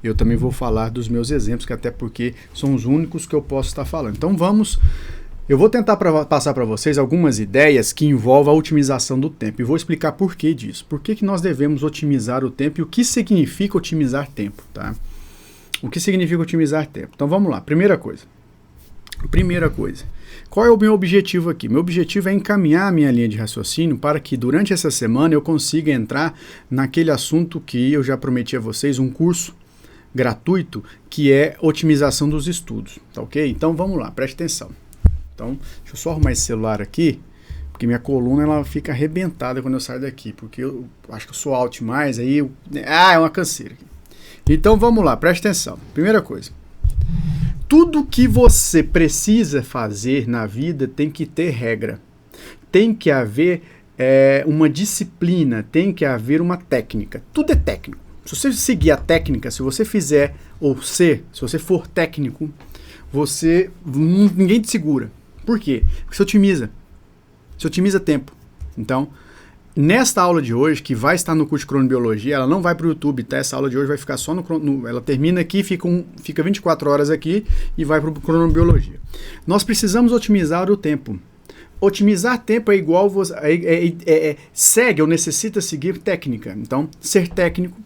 Eu também vou falar dos meus exemplos, que até porque são os únicos que eu posso estar falando. Então eu vou tentar passar para vocês algumas ideias que envolvem a otimização do tempo. E vou explicar por que disso. Por que nós devemos otimizar o tempo e o que significa otimizar tempo, tá? O que significa otimizar tempo? Então vamos lá. Primeira coisa. Qual é o meu objetivo aqui? Meu objetivo é encaminhar a minha linha de raciocínio para que durante essa semana eu consiga entrar naquele assunto que eu já prometi a vocês, um curso gratuito, que é otimização dos estudos, tá ok? Então vamos lá, preste atenção. Então, deixa eu só arrumar esse celular aqui, porque minha coluna ela fica arrebentada quando eu saio daqui, porque eu acho que eu sou alto demais, aí é uma canseira aqui. Então vamos lá, preste atenção. Primeira coisa. Tudo que você precisa fazer na vida tem que ter regra. Tem que haver uma disciplina, tem que haver uma técnica. Tudo é técnico. Se você seguir a técnica, se você fizer, se você for técnico, ninguém te segura. Por quê? Porque você otimiza tempo. Então, nesta aula de hoje, que vai estar no curso de cronobiologia, ela não vai para o YouTube, tá? Essa aula de hoje vai ficar só ela termina aqui, fica 24 horas aqui e vai para o cronobiologia. Nós precisamos otimizar o tempo. Otimizar tempo é igual, segue ou necessita seguir técnica. Então, ser técnico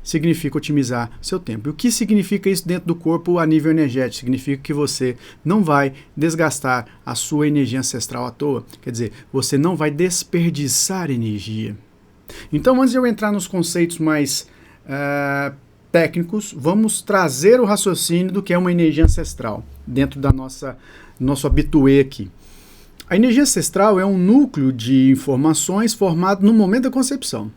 significa otimizar seu tempo. E o que significa isso dentro do corpo a nível energético? Significa que você não vai desgastar a sua energia ancestral à toa. Quer dizer, você não vai desperdiçar energia. Então, antes de eu entrar nos conceitos mais técnicos, vamos trazer o raciocínio do que é uma energia ancestral dentro da nosso habitué aqui. A energia ancestral é um núcleo de informações formado no momento da concepção.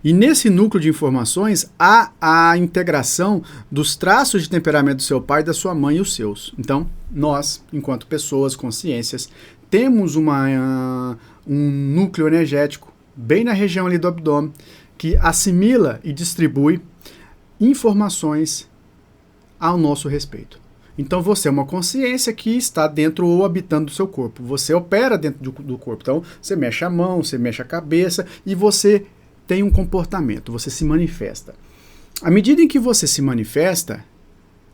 E nesse núcleo de informações há a integração dos traços de temperamento do seu pai, da sua mãe e os seus. Então, nós, enquanto pessoas, consciências, temos um núcleo energético bem na região ali do abdômen que assimila e distribui informações ao nosso respeito. Então, você é uma consciência que está dentro ou habitando do seu corpo. Você opera dentro do corpo. Então, você mexe a mão, você mexe a cabeça e você tem um comportamento, você se manifesta. À medida em que você se manifesta,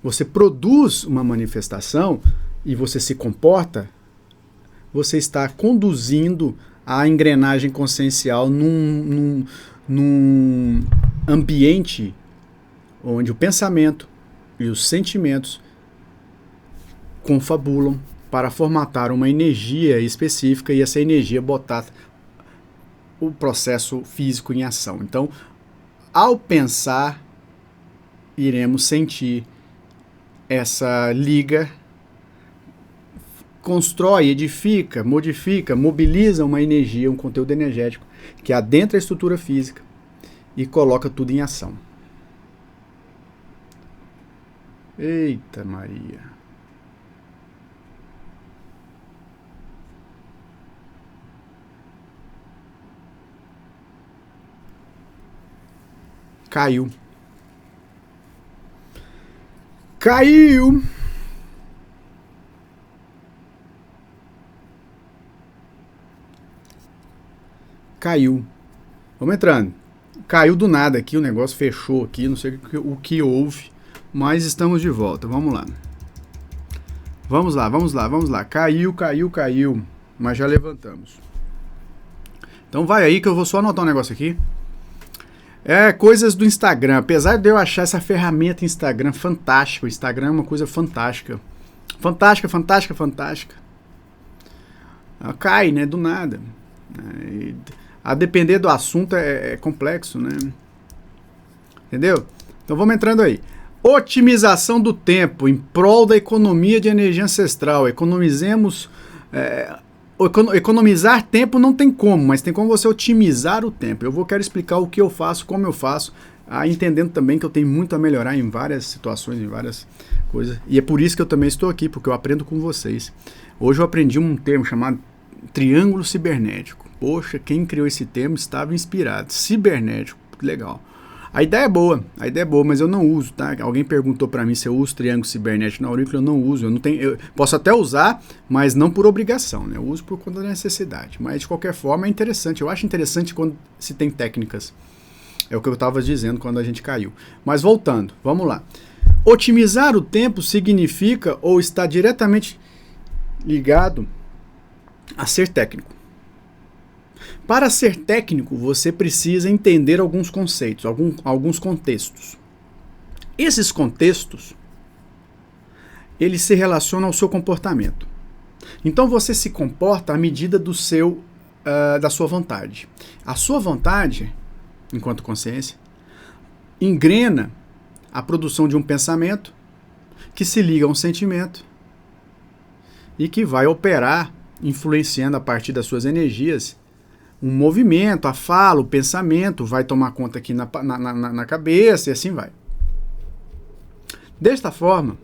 você produz uma manifestação e você se comporta, você está conduzindo a engrenagem consciencial num ambiente onde o pensamento e os sentimentos confabulam para formatar uma energia específica e essa energia botar o processo físico em ação. Então, ao pensar, iremos sentir essa liga, constrói, edifica, modifica, mobiliza uma energia, um conteúdo energético que adentra a estrutura física e coloca tudo em ação. Eita Maria! Caiu. Vamos entrando. Caiu do nada aqui, o negócio fechou aqui, não sei o que houve, mas estamos de volta. Vamos lá. Vamos lá. Caiu, mas já levantamos. Então vai aí que eu vou só anotar um negócio aqui. Coisas do Instagram. Apesar de eu achar essa ferramenta Instagram fantástica, o Instagram é uma coisa fantástica. Fantástica. Ela cai, né, do nada. A depender do assunto é complexo, né? Entendeu? Então vamos entrando aí. Otimização do tempo em prol da economia de energia ancestral. Economizar tempo não tem como, mas tem como você otimizar o tempo. Quero explicar o que eu faço, como eu faço, entendendo também que eu tenho muito a melhorar em várias situações, em várias coisas. E é por isso que eu também estou aqui, porque eu aprendo com vocês. Hoje eu aprendi um termo chamado triângulo cibernético. Poxa, quem criou esse termo estava inspirado. Cibernético, legal. A ideia é boa, mas eu não uso, tá? Alguém perguntou para mim se eu uso triângulo cibernético na aurícula, eu não uso. Eu posso até usar, mas não por obrigação, né? Eu uso por conta da necessidade. Mas, de qualquer forma, é interessante. Eu acho interessante quando se tem técnicas. É o que eu estava dizendo quando a gente caiu. Mas voltando, vamos lá. Otimizar o tempo significa ou está diretamente ligado a ser técnico. Para ser técnico, você precisa entender alguns conceitos, alguns contextos. Esses contextos, eles se relacionam ao seu comportamento. Então você se comporta à medida da sua vontade. A sua vontade, enquanto consciência, engrena a produção de um pensamento que se liga a um sentimento e que vai operar, influenciando a partir das suas energias, um movimento, a fala, o pensamento, vai tomar conta aqui na cabeça e assim vai. Desta forma,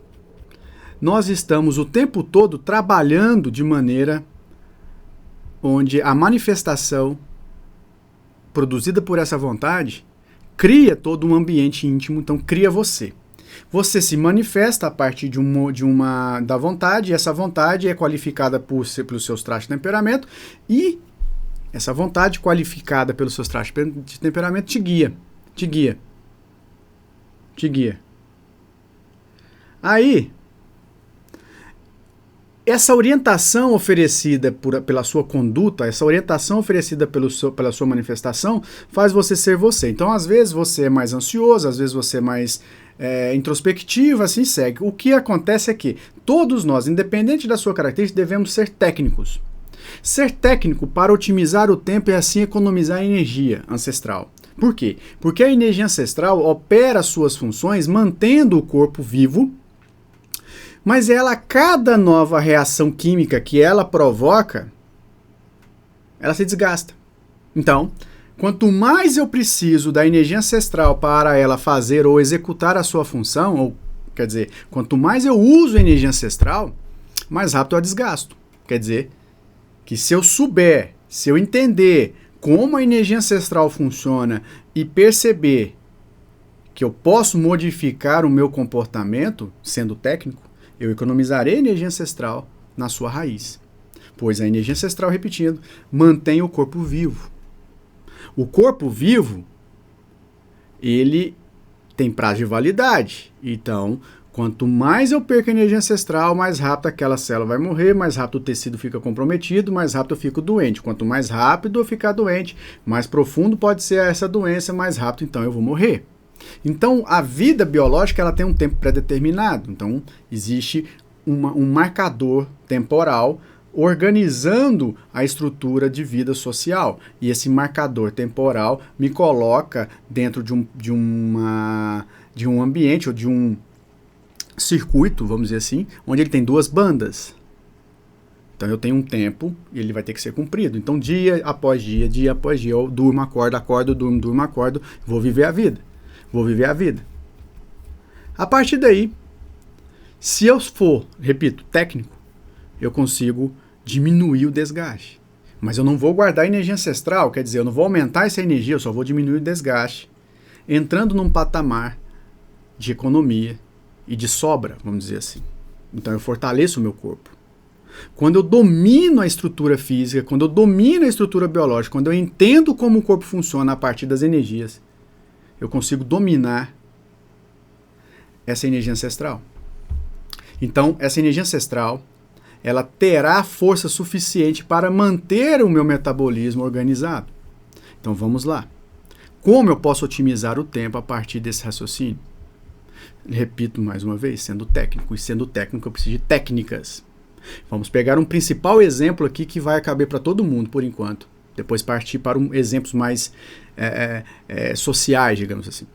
nós estamos o tempo todo trabalhando de maneira onde a manifestação produzida por essa vontade cria todo um ambiente íntimo, então cria você. Você se manifesta a partir da vontade, e essa vontade é qualificada pelos seus traços de temperamento, e essa vontade qualificada pelos seus traços de temperamento te guia. Aí, essa orientação oferecida pela sua conduta, essa orientação oferecida pela sua manifestação, faz você ser você. Então, às vezes, você é mais ansioso, às vezes você é mais introspectivo, assim segue. O que acontece é que todos nós, independente da sua característica, devemos ser técnicos. Ser técnico para otimizar o tempo e assim economizar energia ancestral. Por quê? Porque a energia ancestral opera suas funções mantendo o corpo vivo, mas cada nova reação química que ela provoca, ela se desgasta. Então, quanto mais eu preciso da energia ancestral para ela fazer ou executar a sua função, ou quer dizer, quanto mais eu uso a energia ancestral, mais rápido eu a desgasto. Quer dizer, que se eu entender como a energia ancestral funciona e perceber que eu posso modificar o meu comportamento, sendo técnico, eu economizarei energia ancestral na sua raiz. Pois a energia ancestral, repetindo, mantém o corpo vivo. O corpo vivo, ele tem prazo de validade. Então, quanto mais eu perco energia ancestral, mais rápido aquela célula vai morrer, mais rápido o tecido fica comprometido, mais rápido eu fico doente. Quanto mais rápido eu ficar doente, mais profundo pode ser essa doença, mais rápido então eu vou morrer. Então, a vida biológica ela tem um tempo pré-determinado. Então, existe um marcador temporal organizando a estrutura de vida social. E esse marcador temporal me coloca dentro de um ambiente ou de um circuito, vamos dizer assim, onde ele tem duas bandas. Então eu tenho um tempo e ele vai ter que ser cumprido. Então dia após dia, eu durmo, acordo, durmo, acordo, vou viver a vida. A partir daí, se eu for, repito, técnico, eu consigo diminuir o desgaste. Mas eu não vou guardar energia ancestral, quer dizer, eu não vou aumentar essa energia, eu só vou diminuir o desgaste, entrando num patamar de economia e de sobra, vamos dizer assim. Então eu fortaleço o meu corpo. Quando eu domino a estrutura física, quando eu domino a estrutura biológica, quando eu entendo como o corpo funciona a partir das energias, eu consigo dominar essa energia ancestral. Então, essa energia ancestral, ela terá força suficiente para manter o meu metabolismo organizado. Então, vamos lá. Como eu posso otimizar o tempo a partir desse raciocínio? Repito mais uma vez, sendo técnico. E sendo técnico, eu preciso de técnicas. Vamos pegar um principal exemplo aqui que vai caber para todo mundo, por enquanto. Depois partir para exemplos mais sociais, digamos assim.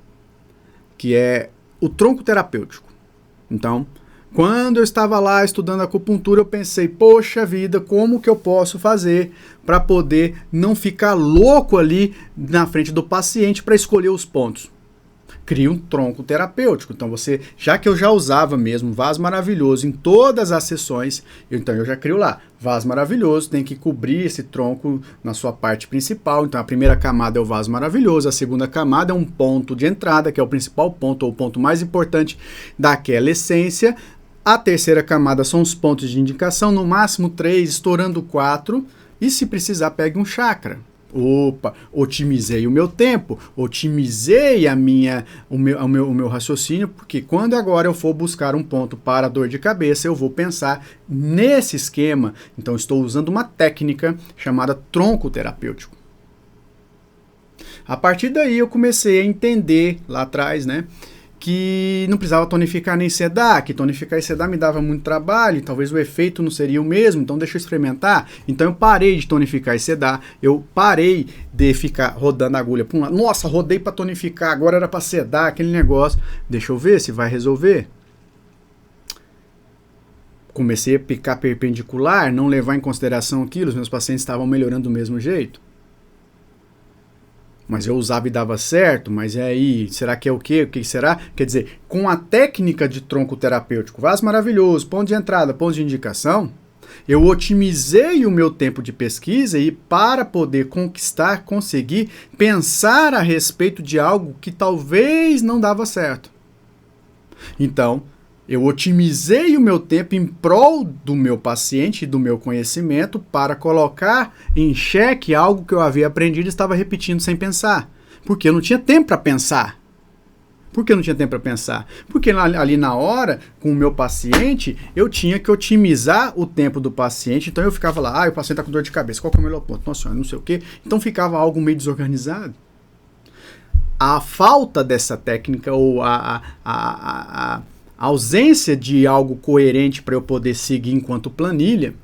Que é o tronco terapêutico. Então, quando eu estava lá estudando acupuntura, eu pensei, poxa vida, como que eu posso fazer para poder não ficar louco ali na frente do paciente para escolher os pontos? Cria um tronco terapêutico. Então já que eu já usava mesmo vaso maravilhoso em todas as sessões, então eu já crio lá, vaso maravilhoso, tem que cobrir esse tronco na sua parte principal. Então a primeira camada é o vaso maravilhoso, a segunda camada é um ponto de entrada, que é o principal ponto ou o ponto mais importante daquela essência. A terceira camada são os pontos de indicação, no máximo 3, estourando 4, e se precisar pegue um chakra. Opa, otimizei o meu tempo, otimizei o meu raciocínio, porque quando agora eu for buscar um ponto para a dor de cabeça, eu vou pensar nesse esquema. Então, estou usando uma técnica chamada tronco terapêutico. A partir daí, eu comecei a entender lá atrás, né, que não precisava tonificar nem sedar, que tonificar e sedar me dava muito trabalho, talvez o efeito não seria o mesmo, então deixa eu experimentar. Então eu parei de tonificar e sedar, eu parei de ficar rodando a agulha para um lado. Nossa, rodei para tonificar, agora era para sedar, aquele negócio. Deixa eu ver se vai resolver. Comecei a picar perpendicular, não levar em consideração aquilo, os meus pacientes estavam melhorando do mesmo jeito. Mas eu usava e dava certo, mas e aí, será que é o quê? O que será? Quer dizer, com a técnica de tronco terapêutico, vaso maravilhoso, ponto de entrada, ponto de indicação, eu otimizei o meu tempo de pesquisa e para poder conseguir pensar a respeito de algo que talvez não dava certo. Então, eu otimizei o meu tempo em prol do meu paciente e do meu conhecimento para colocar em xeque algo que eu havia aprendido e estava repetindo sem pensar. Porque eu não tinha tempo para pensar. Por que eu não tinha tempo para pensar? Porque ali na hora, com o meu paciente, eu tinha que otimizar o tempo do paciente. Então eu ficava lá, o paciente está com dor de cabeça, qual que é o melhor ponto? Nossa senhora, não sei o quê. Então ficava algo meio desorganizado. A falta dessa técnica ou a ausência de algo coerente para eu poder seguir enquanto planilha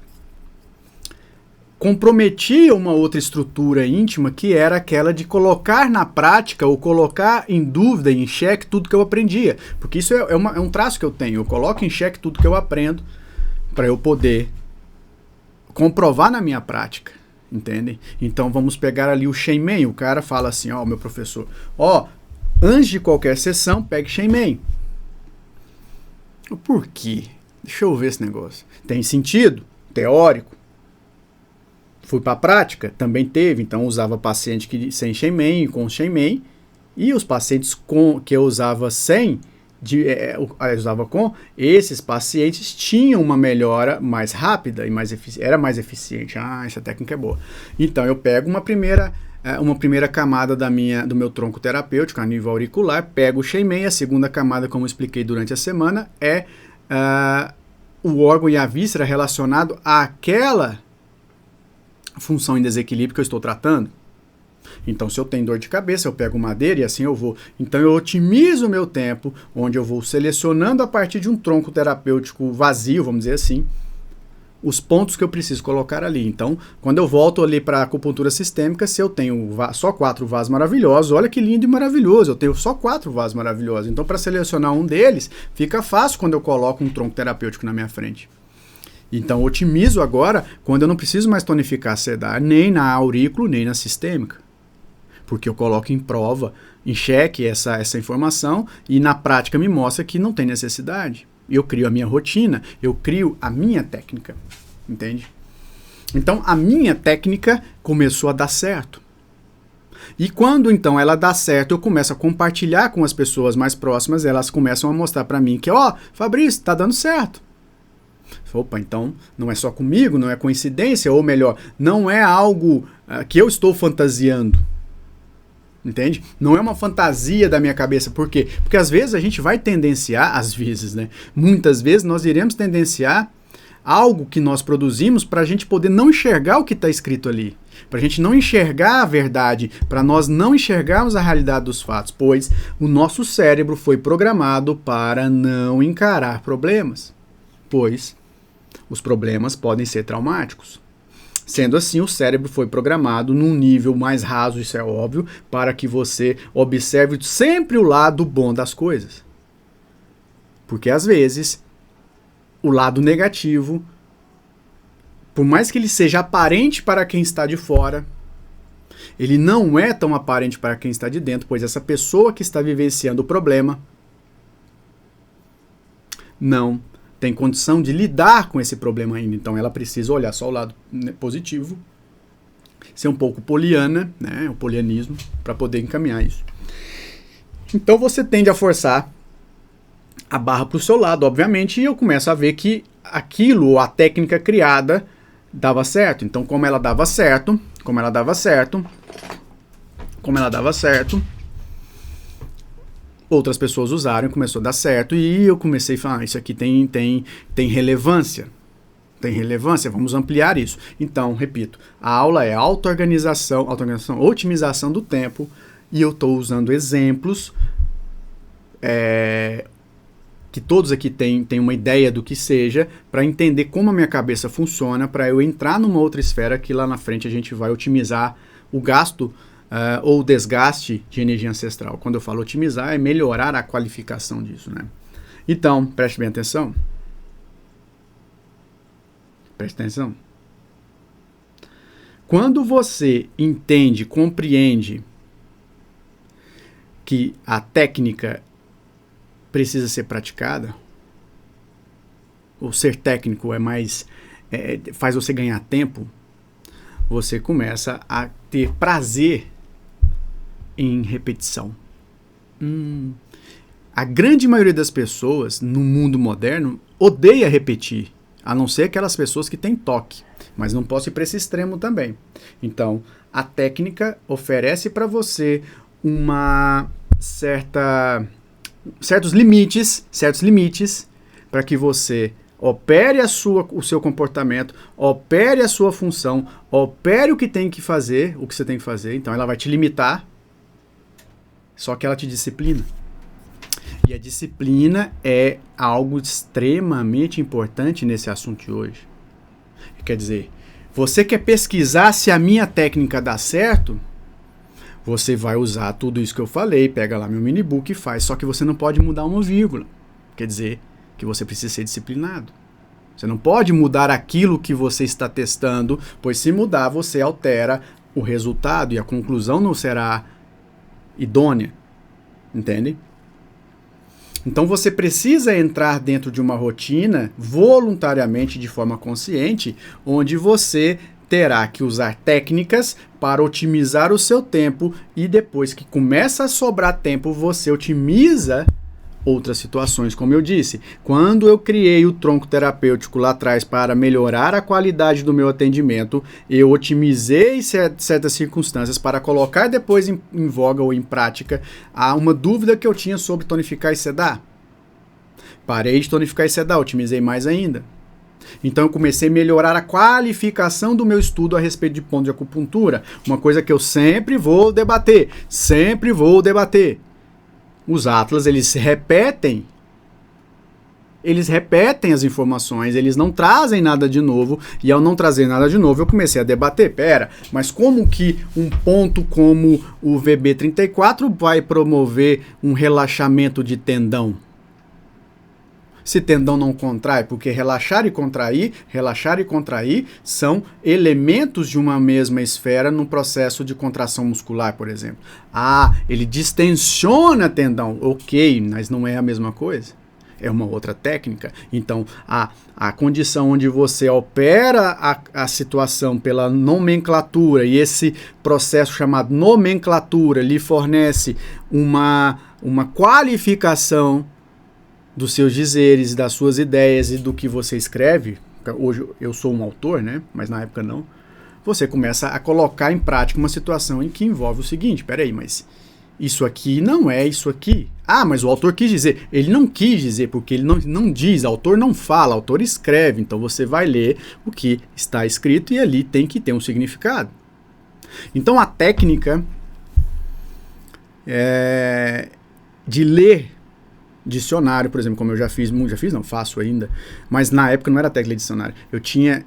comprometia uma outra estrutura íntima que era aquela de colocar na prática ou colocar em dúvida, em xeque tudo que eu aprendia. Porque isso é um traço que eu tenho. Eu coloco em xeque tudo que eu aprendo para eu poder comprovar na minha prática. Entendem? Então vamos pegar ali o Shenmen. O cara fala assim, ó, meu professor, ó, antes de qualquer sessão, pegue Shenmen. Por quê? Deixa eu ver esse negócio. Tem sentido? Teórico. Fui para a prática? Também teve. Então, usava paciente sem Shenmen e com Shenmen. E os pacientes que eu usava sem, usava com, esses pacientes tinham uma melhora mais rápida e era mais eficiente. Ah, essa técnica é boa. Então, eu pego uma primeira camada do meu tronco terapêutico a nível auricular, pego o Shenmen. A segunda camada, como eu expliquei durante a semana, é o órgão e a víscera relacionado àquela função em desequilíbrio que eu estou tratando. Então, se eu tenho dor de cabeça, eu pego madeira e assim eu vou. Então, eu otimizo o meu tempo, onde eu vou selecionando a partir de um tronco terapêutico vazio, vamos dizer assim, os pontos que eu preciso colocar ali. Então, quando eu volto ali para a acupuntura sistêmica, se eu tenho só 4 vasos maravilhosos, olha que lindo e maravilhoso, eu tenho só 4 vasos maravilhosos. Então, para selecionar um deles, fica fácil quando eu coloco um tronco terapêutico na minha frente. Então, eu otimizo agora quando eu não preciso mais tonificar sedar, nem na aurículo, nem na sistêmica. Porque eu coloco em prova, em xeque essa informação e na prática me mostra que não tem necessidade. Eu crio a minha rotina, eu crio a minha técnica, entende? Então, a minha técnica começou a dar certo. E quando, então, ela dá certo, eu começo a compartilhar com as pessoas mais próximas, elas começam a mostrar para mim que, Fabrício, tá dando certo. Opa, então, não é só comigo, não é coincidência, ou melhor, não é algo que eu estou fantasiando. Entende? Não é uma fantasia da minha cabeça. Por quê? Porque às vezes a gente vai tendenciar, às vezes, né? Muitas vezes nós iremos tendenciar algo que nós produzimos para a gente poder não enxergar o que está escrito ali. Para a gente não enxergar a verdade, para nós não enxergarmos a realidade dos fatos, pois o nosso cérebro foi programado para não encarar problemas, pois os problemas podem ser traumáticos. Sendo assim, o cérebro foi programado num nível mais raso, isso é óbvio, para que você observe sempre o lado bom das coisas. Porque às vezes, o lado negativo, por mais que ele seja aparente para quem está de fora, ele não é tão aparente para quem está de dentro, pois essa pessoa que está vivenciando o problema não tem condição de lidar com esse problema ainda. Então ela precisa olhar só o lado positivo, ser um pouco poliana, né, o polianismo, para poder encaminhar isso. Então você tende a forçar a barra para o seu lado, obviamente, e eu começo a ver que aquilo, a técnica criada, dava certo. Então, como ela dava certo, como ela dava certo, outras pessoas usaram, começou a dar certo, e eu comecei a falar, isso aqui tem relevância. Tem relevância, vamos ampliar isso. Então, repito, a aula é auto-organização, otimização do tempo, e eu estou usando exemplos que todos aqui têm uma ideia do que seja, para entender como a minha cabeça funciona, para eu entrar numa outra esfera que lá na frente a gente vai otimizar o gasto ou o desgaste de energia ancestral. Quando eu falo otimizar, é melhorar a qualificação disso, né? Então, preste bem atenção. Preste atenção. Quando você entende, compreende que a técnica precisa ser praticada, ou ser técnico faz você ganhar tempo, você começa a ter prazer em repetição. A grande maioria das pessoas no mundo moderno odeia repetir, a não ser aquelas pessoas que têm toque, mas não posso ir para esse extremo também. Então, a técnica oferece para você certos limites para que você opere o seu comportamento, opere a sua função, opere o que tem que fazer, o que você tem que fazer. Então ela vai te limitar, só que ela te disciplina. E a disciplina é algo extremamente importante nesse assunto de hoje. Quer dizer, você quer pesquisar se a minha técnica dá certo? Você vai usar tudo isso que eu falei, pega lá meu minibook e faz, só que você não pode mudar uma vírgula. Quer dizer que você precisa ser disciplinado. Você não pode mudar aquilo que você está testando, pois se mudar você altera o resultado e a conclusão não será idônea. Entende? Então você precisa entrar dentro de uma rotina voluntariamente, de forma consciente, onde você terá que usar técnicas para otimizar o seu tempo, e depois que começa a sobrar tempo, você otimiza outras situações. Como eu disse, quando eu criei o tronco terapêutico lá atrás para melhorar a qualidade do meu atendimento, eu otimizei certas circunstâncias para colocar depois em voga ou em prática uma dúvida que eu tinha sobre tonificar e sedar. Parei de tonificar e sedar, otimizei mais ainda. Então eu comecei a melhorar a qualificação do meu estudo a respeito de ponto de acupuntura, uma coisa que eu sempre vou debater. Os atlas, eles repetem as informações, eles não trazem nada de novo, e ao não trazer nada de novo, eu comecei a debater, mas como que um ponto como o VB34 vai promover um relaxamento de tendão? Se tendão não contrai, porque relaxar e contrair são elementos de uma mesma esfera no processo de contração muscular, por exemplo. Ele distensiona tendão, ok, mas não é a mesma coisa. É uma outra técnica. Então, a condição onde você opera a situação pela nomenclatura, e esse processo chamado nomenclatura lhe fornece uma qualificação dos seus dizeres, das suas ideias e do que você escreve. Hoje eu sou um autor, né? Mas na época não. Você começa a colocar em prática uma situação em que envolve o seguinte: peraí, mas isso aqui não é isso aqui. Mas o autor quis dizer. Ele não quis dizer, porque ele não diz, o autor não fala, o autor escreve. Então você vai ler o que está escrito e ali tem que ter um significado. Então a técnica de ler dicionário, por exemplo, como eu faço ainda, mas na época não era técnica de dicionário. Eu tinha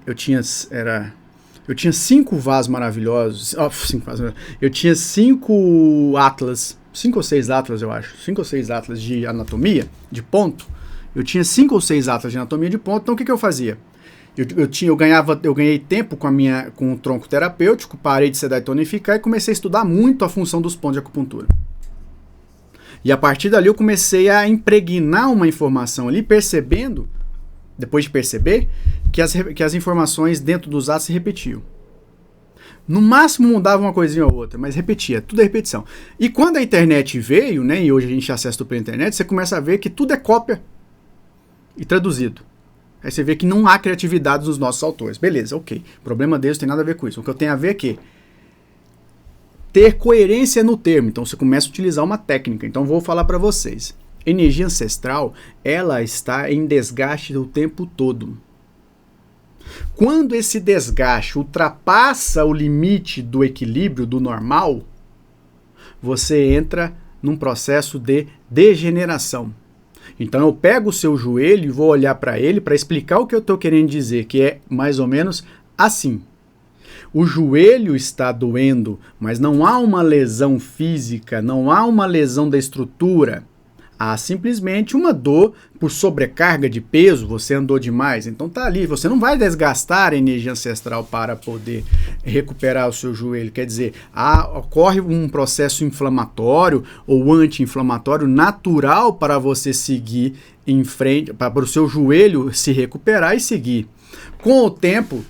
5 vasos maravilhosos, eu tinha 5 ou 6 atlas, eu acho, 5 ou 6 atlas de anatomia, de ponto. Eu tinha 5 ou 6 atlas de anatomia de ponto, então o que eu fazia? Eu ganhei tempo com o tronco terapêutico, parei de sedar e tonificar e comecei a estudar muito a função dos pontos de acupuntura. E a partir dali eu comecei a impregnar uma informação ali, depois de perceber, que as informações dentro dos atos se repetiam. No máximo mudava uma coisinha ou outra, mas repetia, tudo é repetição. E quando a internet veio, né, e hoje a gente acessa tudo pela internet, você começa a ver que tudo é cópia e traduzido. Aí você vê que não há criatividade dos nossos autores. Beleza, ok. O problema deles não tem nada a ver com isso. O que eu tenho a ver é que ter coerência no termo. Então você começa a utilizar uma técnica. Então vou falar para vocês. Energia ancestral, ela está em desgaste o tempo todo. Quando esse desgaste ultrapassa o limite do equilíbrio, do normal, você entra num processo de degeneração. Então eu pego o seu joelho e vou olhar para ele para explicar o que eu estou querendo dizer, que é mais ou menos assim. O joelho está doendo, mas não há uma lesão física, não há uma lesão da estrutura. Há simplesmente uma dor por sobrecarga de peso, você andou demais. Então tá ali, você não vai desgastar a energia ancestral para poder recuperar o seu joelho. Quer dizer, ocorre um processo inflamatório ou anti-inflamatório natural para você seguir em frente, para o seu joelho se recuperar e seguir. Com o tempo,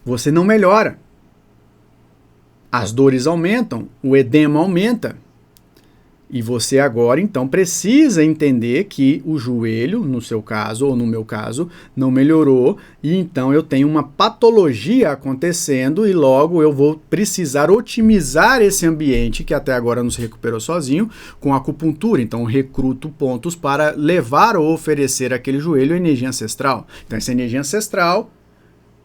você não melhora. As dores aumentam, o edema aumenta. E você agora, então, precisa entender que o joelho, no seu caso, ou no meu caso, não melhorou, e então eu tenho uma patologia acontecendo e logo eu vou precisar otimizar esse ambiente que até agora não se recuperou sozinho com acupuntura. Então, eu recruto pontos para levar ou oferecer àquele joelho energia ancestral. Então, essa energia ancestral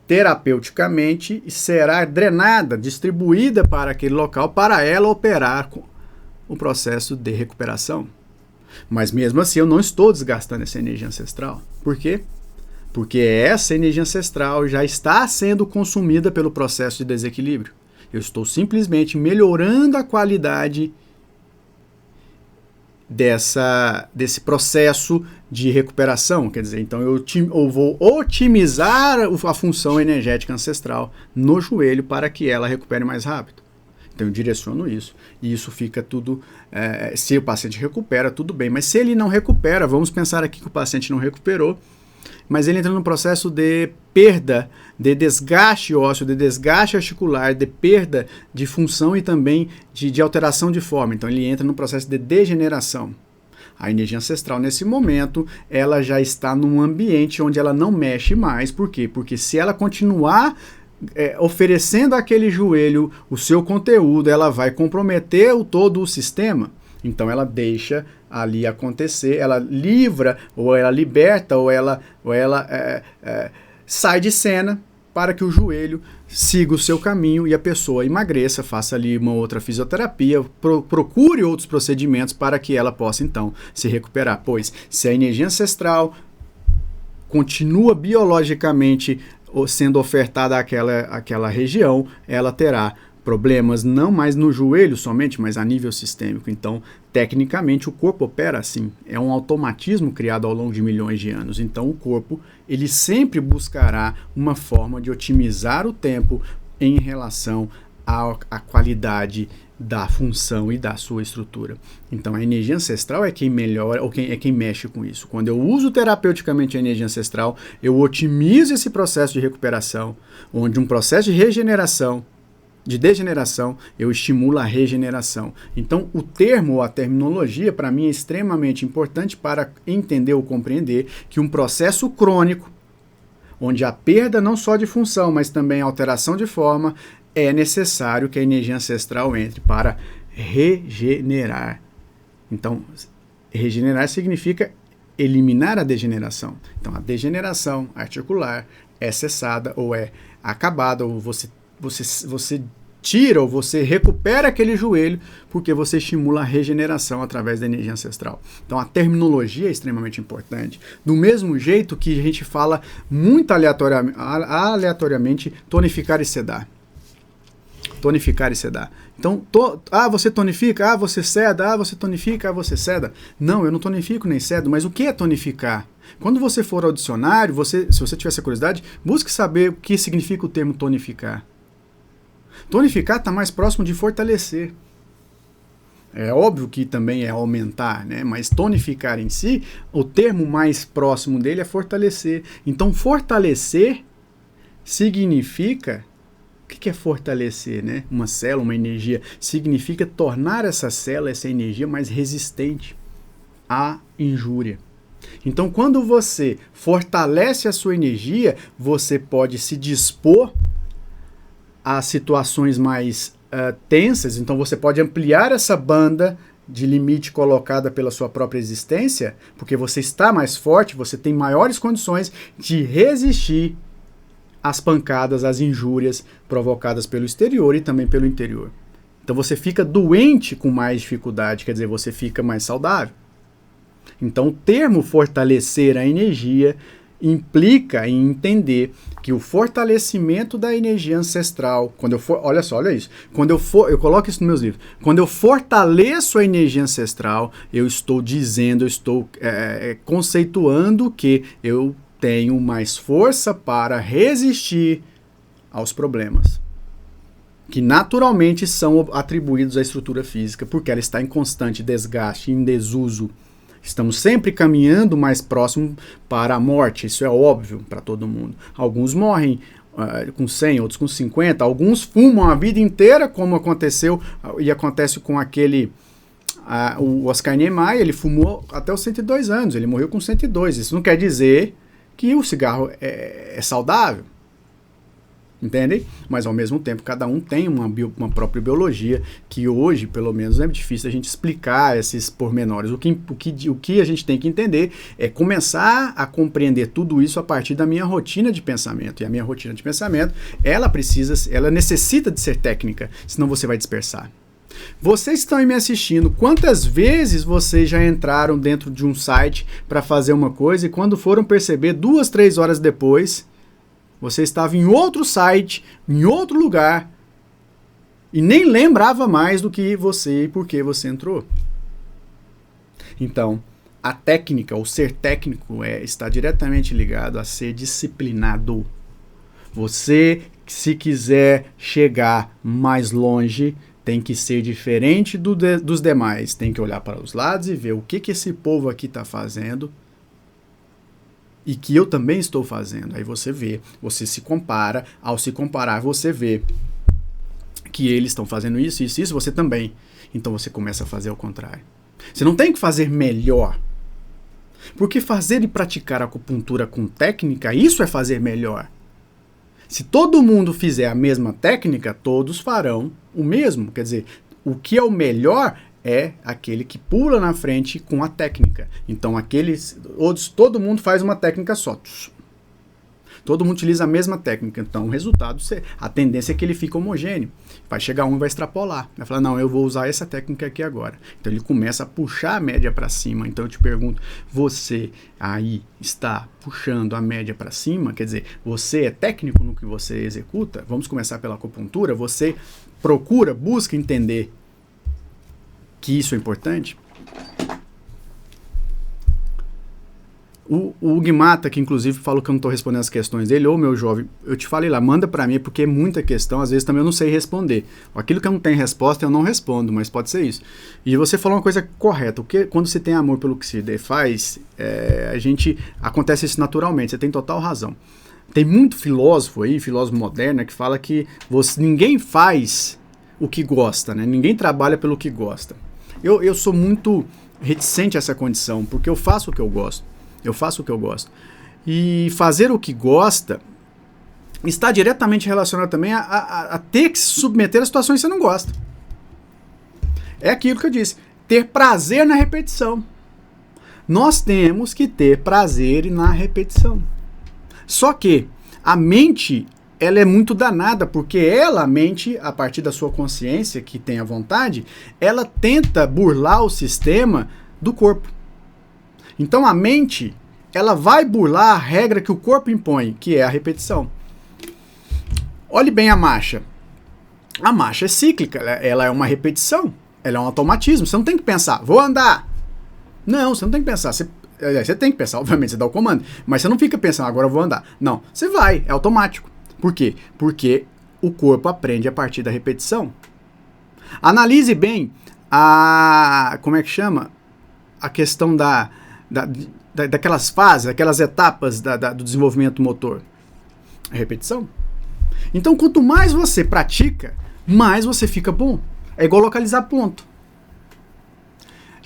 terapeuticamente será drenada, distribuída para aquele local para ela operar o processo de recuperação. Mas mesmo assim eu não estou desgastando essa energia ancestral. Por quê? Porque essa energia ancestral já está sendo consumida pelo processo de desequilíbrio. Eu estou simplesmente melhorando a qualidade desse processo de recuperação, quer dizer, então eu vou otimizar a função energética ancestral no joelho para que ela recupere mais rápido. Então eu direciono isso, e isso fica tudo, se o paciente recupera, tudo bem, mas se ele não recupera, vamos pensar aqui que o paciente não recuperou, mas ele entra num processo de perda, de desgaste ósseo, de desgaste articular, de perda de função e também de alteração de forma. Então ele entra no processo de degeneração. A energia ancestral, nesse momento, ela já está num ambiente onde ela não mexe mais. Por quê? Porque se ela continuar oferecendo àquele joelho o seu conteúdo, ela vai comprometer todo o sistema. Então ela deixa ali acontecer, ela livra, ou ela liberta, ou ela sai de cena para que o joelho siga o seu caminho e a pessoa emagreça, faça ali uma outra fisioterapia, procure outros procedimentos para que ela possa então se recuperar. Pois se a energia ancestral continua biologicamente sendo ofertada àquela região, ela terá problemas não mais no joelho somente, mas a nível sistêmico. Então, tecnicamente, o corpo opera assim. É um automatismo criado ao longo de milhões de anos. Então, o corpo, ele sempre buscará uma forma de otimizar o tempo em relação à qualidade da função e da sua estrutura. Então, a energia ancestral é quem melhora, ou é quem mexe com isso. Quando eu uso terapeuticamente a energia ancestral, eu otimizo esse processo de recuperação, onde um processo de regeneração, de degeneração, eu estimulo a regeneração. Então, o termo ou a terminologia, para mim, é extremamente importante para entender ou compreender que um processo crônico, onde a perda não só de função, mas também a alteração de forma, é necessário que a energia ancestral entre para regenerar. Então, regenerar significa eliminar a degeneração. Então, a degeneração articular é cessada ou é acabada, ou você tira ou você recupera aquele joelho porque você estimula a regeneração através da energia ancestral. Então a terminologia é extremamente importante. Do mesmo jeito que a gente fala muito aleatoriamente tonificar e sedar. Tonificar e sedar. Então, você tonifica, você seda, você tonifica, você seda. Não, eu não tonifico nem cedo, mas o que é tonificar? Quando você for ao dicionário, se você tiver essa curiosidade, busque saber o que significa o termo tonificar. Tonificar está mais próximo de fortalecer. É óbvio que também é aumentar, né? Mas tonificar em si, o termo mais próximo dele é fortalecer. Então, fortalecer significa... O que é fortalecer, né? Uma célula, uma energia, significa tornar essa célula, essa energia mais resistente à injúria. Então, quando você fortalece a sua energia, você pode se dispor a situações mais tensas. Então, você pode ampliar essa banda de limite colocada pela sua própria existência, porque você está mais forte, você tem maiores condições de resistir às pancadas, às injúrias provocadas pelo exterior e também pelo interior. Então você fica doente com mais dificuldade, quer dizer, você fica mais saudável. Então o termo fortalecer a energia implica em entender que o fortalecimento da energia ancestral, quando eu for, olha isso, eu coloco isso nos meus livros, quando eu fortaleço a energia ancestral, eu estou dizendo, eu estou conceituando que eu tenho mais força para resistir aos problemas, que naturalmente são atribuídos à estrutura física, porque ela está em constante desgaste, em desuso. Estamos sempre caminhando mais próximo para a morte, isso é óbvio para todo mundo. Alguns morrem com 100, outros com 50, alguns fumam a vida inteira, como aconteceu e acontece com aquele... o Oscar Niemeyer, ele fumou até os 102 anos, ele morreu com 102. Isso não quer dizer que o cigarro é saudável. Entendem? Mas ao mesmo tempo cada um tem uma própria biologia que hoje, pelo menos, é difícil a gente explicar esses pormenores. O que a gente tem que entender é começar a compreender tudo isso a partir da minha rotina de pensamento. E a minha rotina de pensamento, ela necessita de ser técnica, senão você vai dispersar. Vocês estão aí me assistindo, quantas vezes vocês já entraram dentro de um site para fazer uma coisa e quando foram perceber 2, 3 horas depois... Você estava em outro site, em outro lugar, e nem lembrava mais do que você e por que você entrou. Então, a técnica, o ser técnico, está diretamente ligado a ser disciplinado. Você, se quiser chegar mais longe, tem que ser diferente dos demais. Tem que olhar para os lados e ver o que esse povo aqui está fazendo. E que eu também estou fazendo. Aí você vê, você se compara, ao se comparar você vê que eles estão fazendo isso, você também. Então você começa a fazer ao contrário. Você não tem que fazer melhor. Porque fazer e praticar acupuntura com técnica, isso é fazer melhor. Se todo mundo fizer a mesma técnica, todos farão o mesmo. Quer dizer, o que é o melhor é aquele que pula na frente com a técnica. Então, todo mundo faz uma técnica só. Todo mundo utiliza a mesma técnica. Então, o resultado, a tendência é que ele fique homogêneo. Vai chegar um e vai extrapolar. Vai falar, não, eu vou usar essa técnica aqui agora. Então, ele começa a puxar a média para cima. Então, eu te pergunto, você aí está puxando a média para cima? Quer dizer, você é técnico no que você executa? Vamos começar pela acupuntura. Você busca entender que isso é importante. O Guimata, que inclusive falou que eu não estou respondendo as questões dele, meu jovem, eu te falei lá, manda para mim, porque é muita questão, às vezes também eu não sei responder. Aquilo que eu não tenho resposta, eu não respondo, mas pode ser isso. E você falou uma coisa correta, porque quando você tem amor pelo que se faz, acontece isso naturalmente, você tem total razão. Tem muito filósofo moderno, que fala que ninguém faz o que gosta, né? Ninguém trabalha pelo que gosta. Eu sou muito reticente a essa condição, porque eu faço o que eu gosto. E fazer o que gosta está diretamente relacionado também a ter que se submeter a situações que você não gosta. É aquilo que eu disse, ter prazer na repetição. Nós temos que ter prazer na repetição. Só que a mente... ela é muito danada, porque a mente, a partir da sua consciência, que tem a vontade, ela tenta burlar o sistema do corpo. Então a mente, ela vai burlar a regra que o corpo impõe, que é a repetição. Olhe bem a marcha. A marcha é cíclica, ela é uma repetição, ela é um automatismo. Você não tem que pensar, vou andar. Não, você não tem que pensar. Você tem que pensar, obviamente, você dá o comando, mas você não fica pensando, agora eu vou andar. Não, você vai, é automático. Por quê? Porque o corpo aprende a partir da repetição. Analise bem como é que chama? A questão daquelas fases, aquelas etapas do desenvolvimento motor. A repetição. Então, quanto mais você pratica, mais você fica bom. É igual localizar ponto.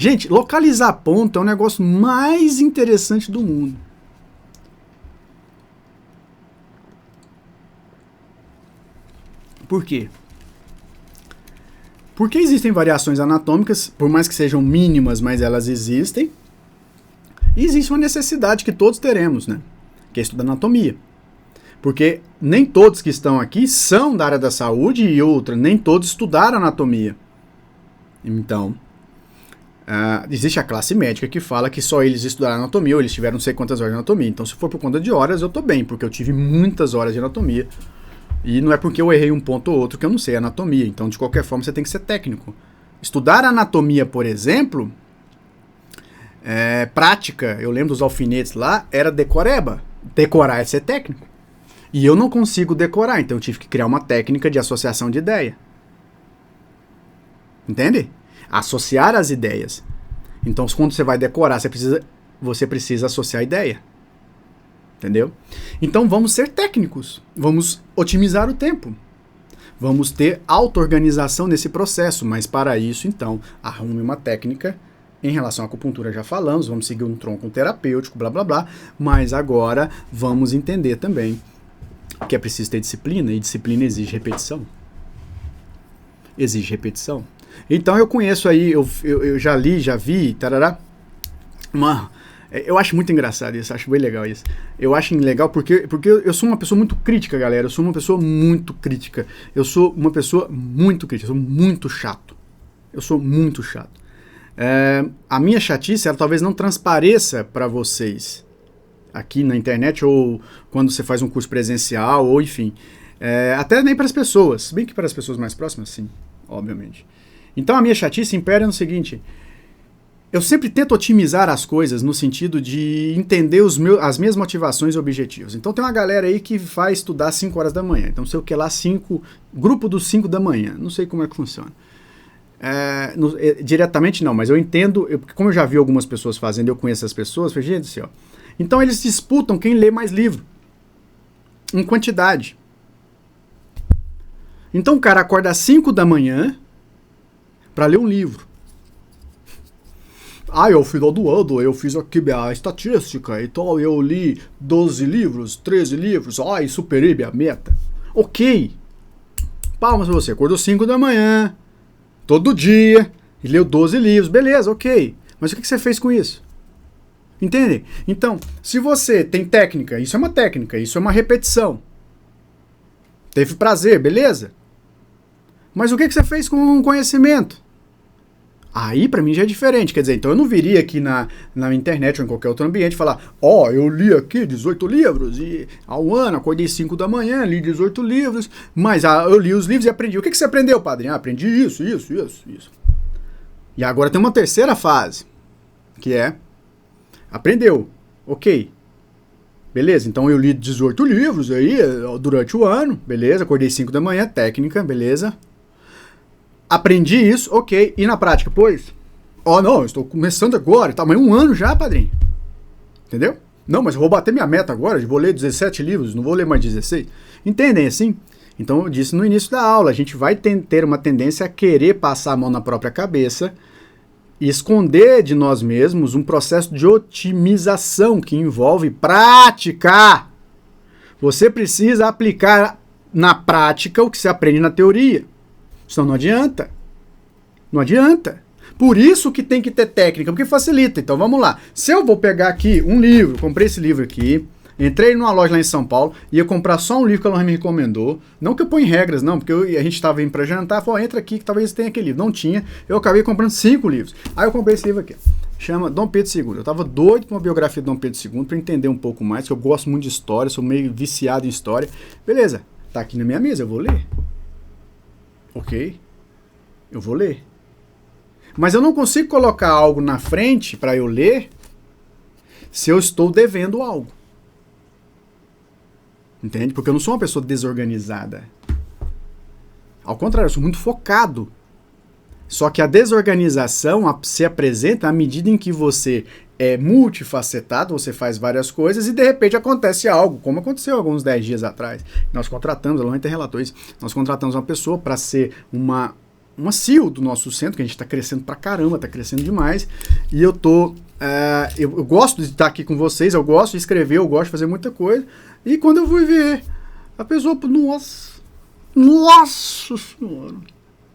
Gente, localizar ponto é o negócio mais interessante do mundo. Por quê? Porque existem variações anatômicas, por mais que sejam mínimas, mas elas existem. E existe uma necessidade que todos teremos, né? Que é estudar anatomia. Porque nem todos que estão aqui são da área da saúde e outra, nem todos estudaram anatomia. Então, existe a classe médica que fala que só eles estudaram anatomia ou eles tiveram não sei quantas horas de anatomia. Então, se for por conta de horas, eu tô bem, porque eu tive muitas horas de anatomia. E não é porque eu errei um ponto ou outro que eu não sei anatomia. Então, de qualquer forma, você tem que ser técnico. Estudar anatomia, por exemplo, prática, eu lembro dos alfinetes lá, era decoreba. Decorar é ser técnico. E eu não consigo decorar, então eu tive que criar uma técnica de associação de ideia. Entende? Associar as ideias. Então, quando você vai decorar, você precisa associar a ideia. Entendeu? Então, vamos ser técnicos. Vamos otimizar o tempo. Vamos ter auto-organização nesse processo. Mas, para isso, então, arrume uma técnica. Em relação à acupuntura, já falamos. Vamos seguir um tronco terapêutico, blá, blá, blá. Mas, agora, vamos entender também que é preciso ter disciplina. E disciplina exige repetição. Exige repetição. Então, eu conheço aí, eu já li, já vi, tarará. Eu acho muito engraçado isso, acho bem legal isso. Eu acho legal porque eu sou uma pessoa muito crítica, galera. Eu sou uma pessoa muito crítica. Eu sou muito chato. Eu sou muito chato. A minha chatice, ela talvez não transpareça para vocês aqui na internet ou quando você faz um curso presencial, ou enfim. Até nem para as pessoas. Se bem que para as pessoas mais próximas, sim, obviamente. Então a minha chatice impera no seguinte: eu sempre tento otimizar as coisas no sentido de entender as minhas motivações e objetivos. Então tem uma galera aí que vai estudar às 5 horas da manhã. Então sei o que lá, grupo dos 5 da manhã. Não sei como é que funciona. Diretamente não, mas eu entendo, como eu já vi algumas pessoas fazendo, eu conheço as pessoas, falei, gente do céu. Então eles disputam quem lê mais livro. Em quantidade. Então o cara acorda às 5 da manhã para ler um livro. Ao final do ano eu fiz aqui a estatística, então eu li 12 livros, 13 livros, e superei minha meta. Ok. Palmas pra você, acordou 5 da manhã, todo dia, e leu 12 livros, beleza, ok. Mas o que você fez com isso? Entende? Então, se você tem técnica, isso é uma repetição. Teve prazer, beleza? Mas o que você fez com o conhecimento? Aí, pra mim, já é diferente. Quer dizer, então eu não viria aqui na internet ou em qualquer outro ambiente e falar, eu li aqui 18 livros e ao ano, acordei 5 da manhã, li 18 livros, mas eu li os livros e aprendi. O que você aprendeu, padre? Aprendi isso. E agora tem uma terceira fase, que é, aprendeu, ok. Beleza, então eu li 18 livros aí durante o ano, beleza, acordei 5 da manhã, técnica, beleza. Aprendi isso, ok. E na prática, pois? Não, estou começando agora. Tá, mas 1 ano já, padrinho. Entendeu? Não, mas eu vou bater minha meta agora. Vou ler 17 livros, não vou ler mais 16. Entendem assim? Então eu disse no início da aula, a gente vai ter uma tendência a querer passar a mão na própria cabeça e esconder de nós mesmos um processo de otimização que envolve prática. Você precisa aplicar na prática o que você aprende na teoria. Senão não adianta. Não adianta. Por isso que tem que ter técnica, porque facilita. Então vamos lá. Se eu vou pegar aqui um livro, comprei esse livro aqui, entrei numa loja lá em São Paulo, ia comprar só um livro que ela me recomendou. Não que eu ponha regras, não, porque a gente estava indo para jantar, falou, entra aqui que talvez tenha aquele livro. Não tinha. Eu acabei comprando 5 livros. Aí eu comprei esse livro aqui. Chama Dom Pedro II. Eu tava doido com uma biografia de Dom Pedro II para entender um pouco mais, que eu gosto muito de história, sou meio viciado em história. Beleza. Tá aqui na minha mesa, eu vou ler. Ok, eu vou ler. Mas eu não consigo colocar algo na frente para eu ler se eu estou devendo algo. Entende? Porque eu não sou uma pessoa desorganizada. Ao contrário, eu sou muito focado. Só que a desorganização se apresenta à medida em que você é multifacetado, você faz várias coisas e de repente acontece algo, como aconteceu alguns 10 dias atrás. Nós contratamos, a Lohan até relatou isso, nós contratamos uma pessoa para ser uma uma CEO do nosso centro, que a gente está crescendo pra caramba, está crescendo demais, e eu gosto de estar aqui com vocês, eu gosto de escrever, eu gosto de fazer muita coisa, e quando eu fui ver, a pessoa, nossa senhora,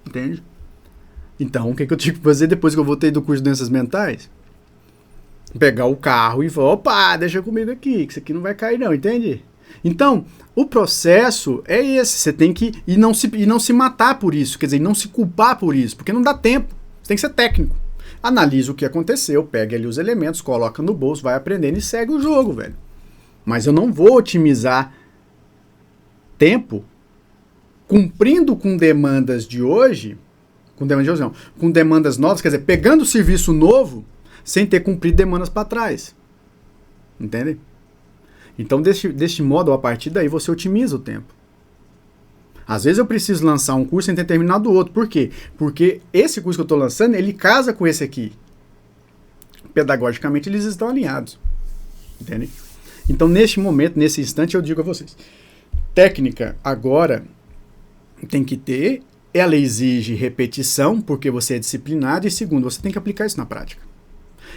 entende? Então, o que eu tive que fazer depois que eu voltei do curso de doenças mentais? Pegar o carro e falar, opa, deixa comigo aqui, que isso aqui não vai cair não, entende? Então, o processo é esse, você tem que e não se matar por isso, quer dizer, não se culpar por isso, porque não dá tempo, você tem que ser técnico. Analisa o que aconteceu, pega ali os elementos, coloca no bolso, vai aprendendo e segue o jogo, velho. Mas eu não vou otimizar tempo cumprindo com demandas de hoje, com demandas novas, quer dizer, pegando o serviço novo sem ter cumprido demandas para trás. Entende? Então, deste modo, a partir daí, você otimiza o tempo. Às vezes eu preciso lançar um curso sem ter terminado o outro. Por quê? Porque esse curso que eu estou lançando, ele casa com esse aqui. Pedagogicamente, eles estão alinhados. Entende? Então, neste momento, nesse instante, eu digo a vocês. Técnica, agora, tem que ter. Ela exige repetição, porque você é disciplinado. E segundo, você tem que aplicar isso na prática.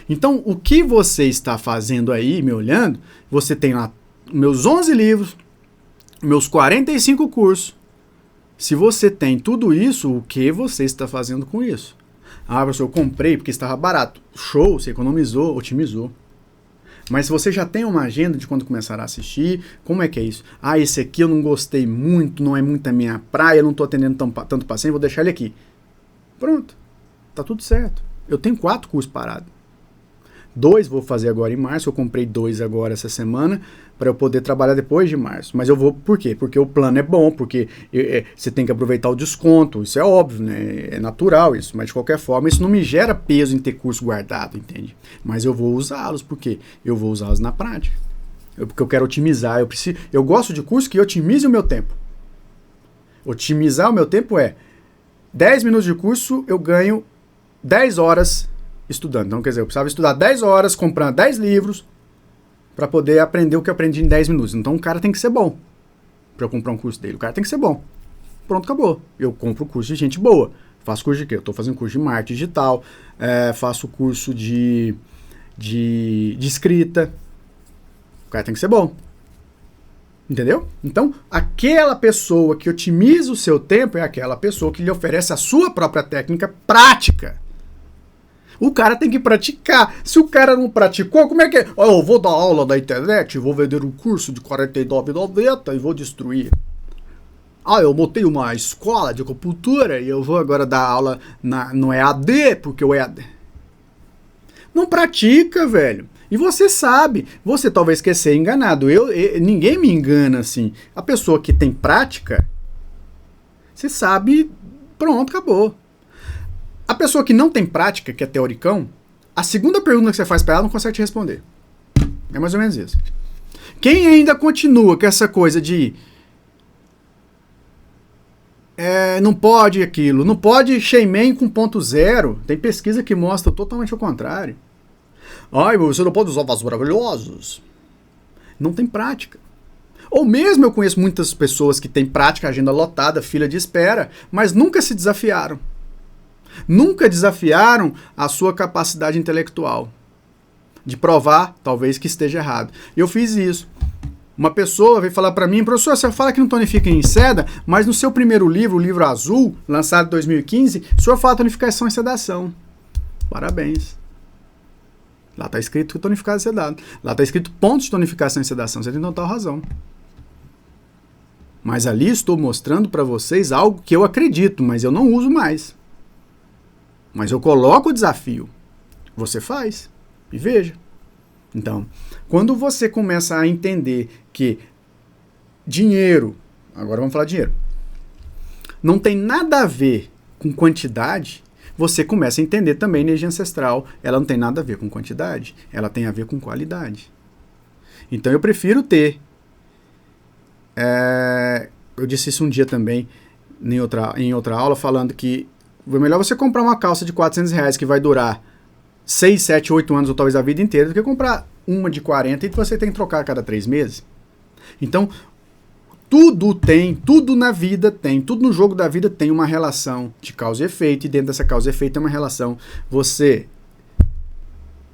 Então, o que você está fazendo aí, me olhando, você tem lá meus 11 livros, meus 45 cursos. Se você tem tudo isso, o que você está fazendo com isso? Ah, professor, eu comprei porque estava barato. Show, você economizou, otimizou. Mas se você já tem uma agenda de quando começar a assistir, como é que é isso? Ah, esse aqui eu não gostei muito, não é muito a minha praia, não estou atendendo tanto paciente, vou deixar ele aqui. Pronto, tá tudo certo. Eu tenho 4 cursos parados. 2 vou fazer agora em março, eu comprei 2 agora essa semana, para eu poder trabalhar depois de março. Mas eu vou, por quê? Porque o plano é bom, porque você tem que aproveitar o desconto, isso é óbvio, né? É natural isso, mas de qualquer forma isso não me gera peso em ter curso guardado, entende? Mas eu vou usá-los, porque eu vou usá-los na prática. Porque eu quero otimizar, eu gosto de curso que otimize o meu tempo. Otimizar o meu tempo é 10 minutos de curso, eu ganho 10 horas estudando. Então, quer dizer, eu precisava estudar 10 horas, comprando 10 livros, para poder aprender o que eu aprendi em 10 minutos. Então, o cara tem que ser bom para eu comprar um curso dele. O cara tem que ser bom. Pronto, acabou. Eu compro o curso de gente boa. Faço curso de quê? Eu estou fazendo curso de marketing digital, faço curso de escrita. O cara tem que ser bom. Entendeu? Então, aquela pessoa que otimiza o seu tempo é aquela pessoa que lhe oferece a sua própria técnica prática. O cara tem que praticar. Se o cara não praticou, como é que é? Eu vou dar aula na internet, vou vender um curso de R$ 49,90 e vou destruir. Ah, eu montei uma escola de acupuntura e eu vou agora dar aula no EAD, porque o EAD... Não pratica, velho. E você sabe, você talvez quer ser enganado. Ninguém me engana assim. A pessoa que tem prática, você sabe, pronto, acabou. A pessoa que não tem prática, que é teoricão, a segunda pergunta que você faz para ela não consegue te responder. É mais ou menos isso. Quem ainda continua com essa coisa de não pode aquilo, não pode Shayman com ponto zero, tem pesquisa que mostra totalmente o contrário. Ai, você não pode usar vasos maravilhosos. Não tem prática. Ou mesmo eu conheço muitas pessoas que têm prática, agenda lotada, fila de espera, mas nunca se desafiaram. Nunca desafiaram a sua capacidade intelectual de provar, talvez, que esteja errado. Eu fiz isso. Uma pessoa veio falar para mim, professor, você fala que não tonifica em seda, mas no seu primeiro livro, o livro azul, lançado em 2015, o senhor fala tonificação e sedação. Parabéns. Lá está escrito tonificado e sedado. Lá está escrito pontos de tonificação e sedação. Você tem total razão. Mas ali estou mostrando para vocês algo que eu acredito, mas eu não uso mais. Mas eu coloco o desafio. Você faz. E veja. Então, quando você começa a entender que dinheiro, agora vamos falar de dinheiro, não tem nada a ver com quantidade, você começa a entender também a energia ancestral. Ela não tem nada a ver com quantidade, ela tem a ver com qualidade. Então eu prefiro ter... eu disse isso um dia também, em outra aula, falando que é melhor você comprar uma calça de R$400 que vai durar 6, 7, 8 anos ou talvez a vida inteira do que comprar uma de 40 e você tem que trocar a cada 3 meses. Então, tudo na vida tem, tudo no jogo da vida tem uma relação de causa e efeito, e dentro dessa causa e efeito tem uma relação,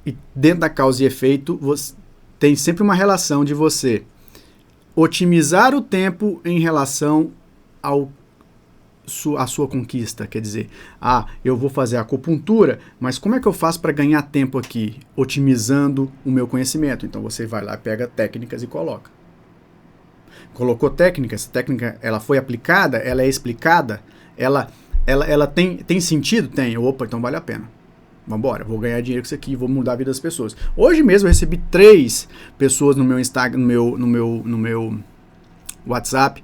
e dentro da causa e efeito, tem sempre uma relação de você otimizar o tempo em relação à sua conquista. Quer dizer, eu vou fazer a acupuntura, mas como é que eu faço para ganhar tempo aqui? Otimizando o meu conhecimento. Então você vai lá, pega técnicas e coloca. Colocou técnica, essa técnica ela foi aplicada, ela é explicada, ela tem sentido? Tem. Opa, então vale a pena. Vambora, vou ganhar dinheiro com isso aqui, vou mudar a vida das pessoas. Hoje mesmo eu recebi 3 pessoas no meu Instagram, no meu WhatsApp,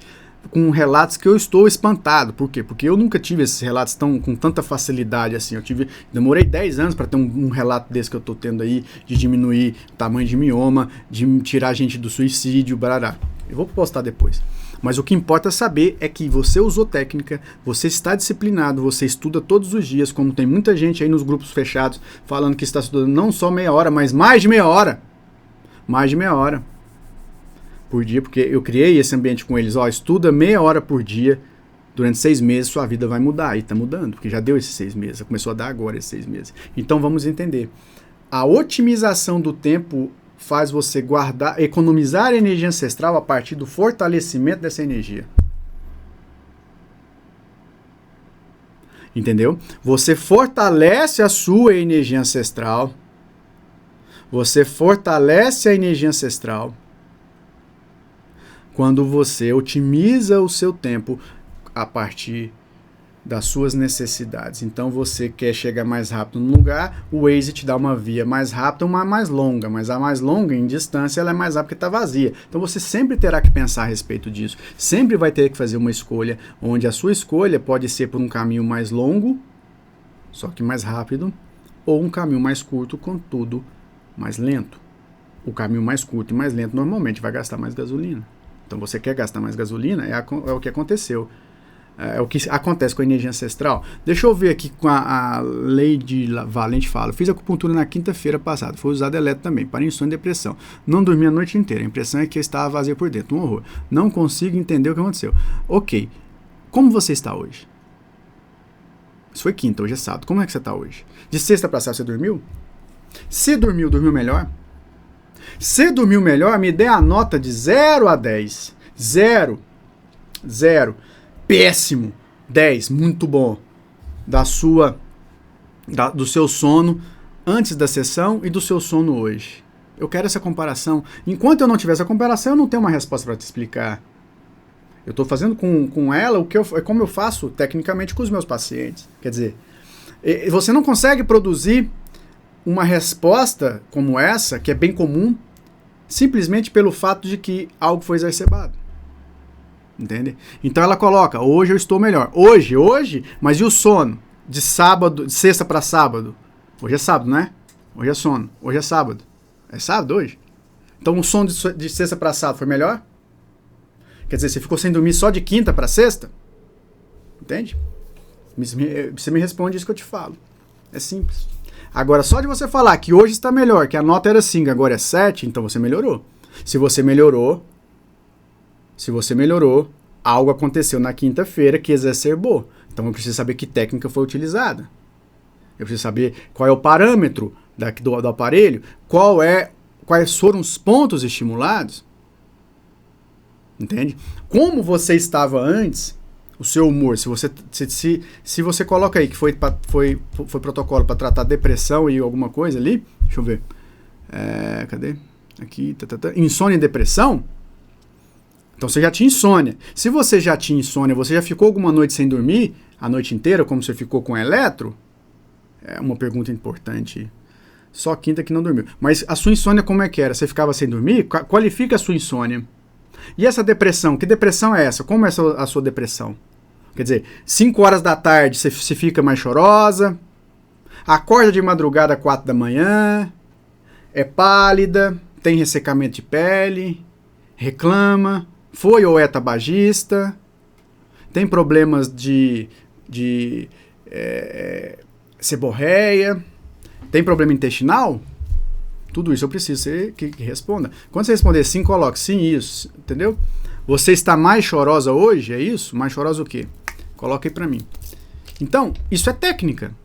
com relatos que eu estou espantado. Por quê? Porque eu nunca tive esses relatos com tanta facilidade assim. Demorei 10 anos para ter um relato desse que eu estou tendo aí, de diminuir o tamanho de mioma, de tirar a gente do suicídio, barará. Eu vou postar depois. Mas o que importa saber é que você usou técnica, você está disciplinado, você estuda todos os dias, como tem muita gente aí nos grupos fechados falando que está estudando não só meia hora, mas mais de meia hora. Mais de meia hora por dia, porque eu criei esse ambiente com eles. Estuda meia hora por dia durante 6 meses, sua vida vai mudar. E está mudando, porque já deu esses 6 meses, começou a dar agora esses 6 meses. Então vamos entender. A otimização do tempo faz você economizar energia ancestral a partir do fortalecimento dessa energia. Entendeu? Você fortalece a sua energia ancestral. Você fortalece a energia ancestral quando você otimiza o seu tempo a partir das suas necessidades. Então você quer chegar mais rápido no lugar, o Waze te dá uma via mais rápida, uma mais longa, mas a mais longa em distância ela é mais rápida porque está vazia. Então você sempre terá que pensar a respeito disso. Sempre vai ter que fazer uma escolha, onde a sua escolha pode ser por um caminho mais longo, só que mais rápido, ou um caminho mais curto, contudo mais lento. O caminho mais curto e mais lento normalmente vai gastar mais gasolina. Então você quer gastar mais gasolina, é o que aconteceu. É o que acontece com a energia ancestral. Deixa eu ver aqui com a Lady Valente fala. Fiz acupuntura na quinta-feira passada. Foi usado elétrico também, para insônia e depressão. Não dormi a noite inteira. A impressão é que eu estava vazia por dentro. Um horror. Não consigo entender o que aconteceu. Ok. Como você está hoje? Isso foi quinta, hoje é sábado. Como é que você está hoje? De sexta para sábado você dormiu? Se dormiu melhor? Se dormiu melhor, me dê a nota de 0 a 10. 0. Péssimo. 10, muito bom. Do seu sono antes da sessão e do seu sono hoje. Eu quero essa comparação. Enquanto eu não tiver essa comparação, eu não tenho uma resposta para te explicar. Eu estou fazendo com ela como eu faço tecnicamente com os meus pacientes. Quer dizer, você não consegue produzir uma resposta como essa, que é bem comum, simplesmente pelo fato de que algo foi exacerbado. Entende? Então ela coloca, hoje eu estou melhor. Hoje, mas e o sono? De sexta para sábado? Hoje é sábado, né? Hoje é sono. Hoje é sábado. É sábado hoje? Então o sono de sexta para sábado foi melhor? Quer dizer, você ficou sem dormir só de quinta para sexta? Entende? Você me responde isso que eu te falo. É simples. Agora, só de você falar que hoje está melhor, que a nota era 5, agora é 7, então você melhorou. Se você melhorou, algo aconteceu na quinta-feira que exacerbou. Então eu preciso saber que técnica foi utilizada. Eu preciso saber qual é o parâmetro do aparelho, quais foram os pontos estimulados. Entende? Como você estava antes, o seu humor, se você coloca aí que foi protocolo para tratar depressão e alguma coisa ali, deixa eu ver. Cadê? Aqui, insônia e depressão. Então você já tinha insônia. Se você já tinha insônia, você já ficou alguma noite sem dormir, a noite inteira, como você ficou com eletro? É uma pergunta importante. Só quinta que não dormiu. Mas a sua insônia como é que era? Você ficava sem dormir? Qualifica a sua insônia. E essa depressão? Que depressão é essa? Como é a sua depressão? Quer dizer, 5 horas da tarde você fica mais chorosa, acorda de madrugada 4 da manhã, é pálida, tem ressecamento de pele, reclama, foi ou é tabagista, tem problemas de seborreia, tem problema intestinal? Tudo isso eu preciso que responda. Quando você responder sim, coloque sim, isso, entendeu? Você está mais chorosa hoje? É isso? Mais chorosa o quê? Coloca aí pra mim. Então, isso é técnica.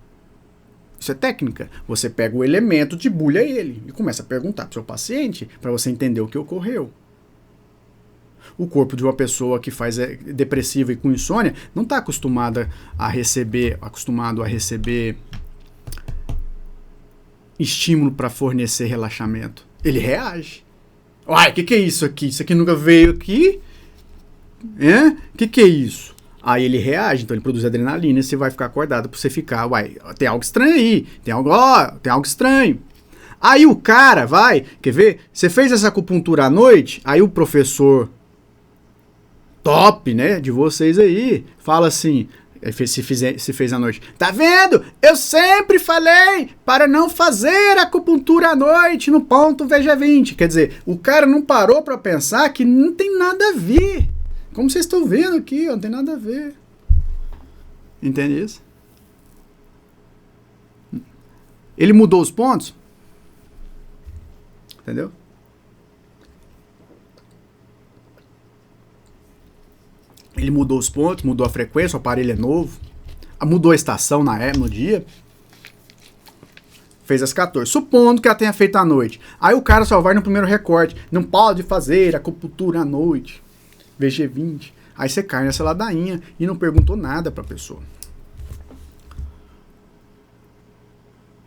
Isso é técnica. Você pega o elemento, debulha ele e começa a perguntar pro seu paciente para você entender o que ocorreu. O corpo de uma pessoa que faz depressiva e com insônia não está acostumado a receber estímulo para fornecer relaxamento. Ele reage. Uai, o que é isso aqui? Isso aqui nunca veio aqui? O que é isso? Aí ele reage, então ele produz adrenalina e você vai ficar acordado pra você ficar, uai, tem algo estranho aí, tem algo estranho. Aí o cara vai, quer ver? Você fez essa acupuntura à noite, aí o professor top, né, de vocês aí, fala assim, se fez à noite, tá vendo? Eu sempre falei para não fazer acupuntura à noite no ponto VG20. Quer dizer, o cara não parou pra pensar que não tem nada a ver. Como vocês estão vendo aqui, ó, não tem nada a ver. Entende isso? Ele mudou os pontos? Entendeu? Ele mudou os pontos, mudou a frequência, o aparelho é novo. Mudou a estação no dia. Fez às 14. Supondo que ela tenha feito à noite. Aí o cara só vai no primeiro recorte. Não pode fazer acupuntura à noite. VG20. Aí você cai nessa ladainha e não perguntou nada pra pessoa.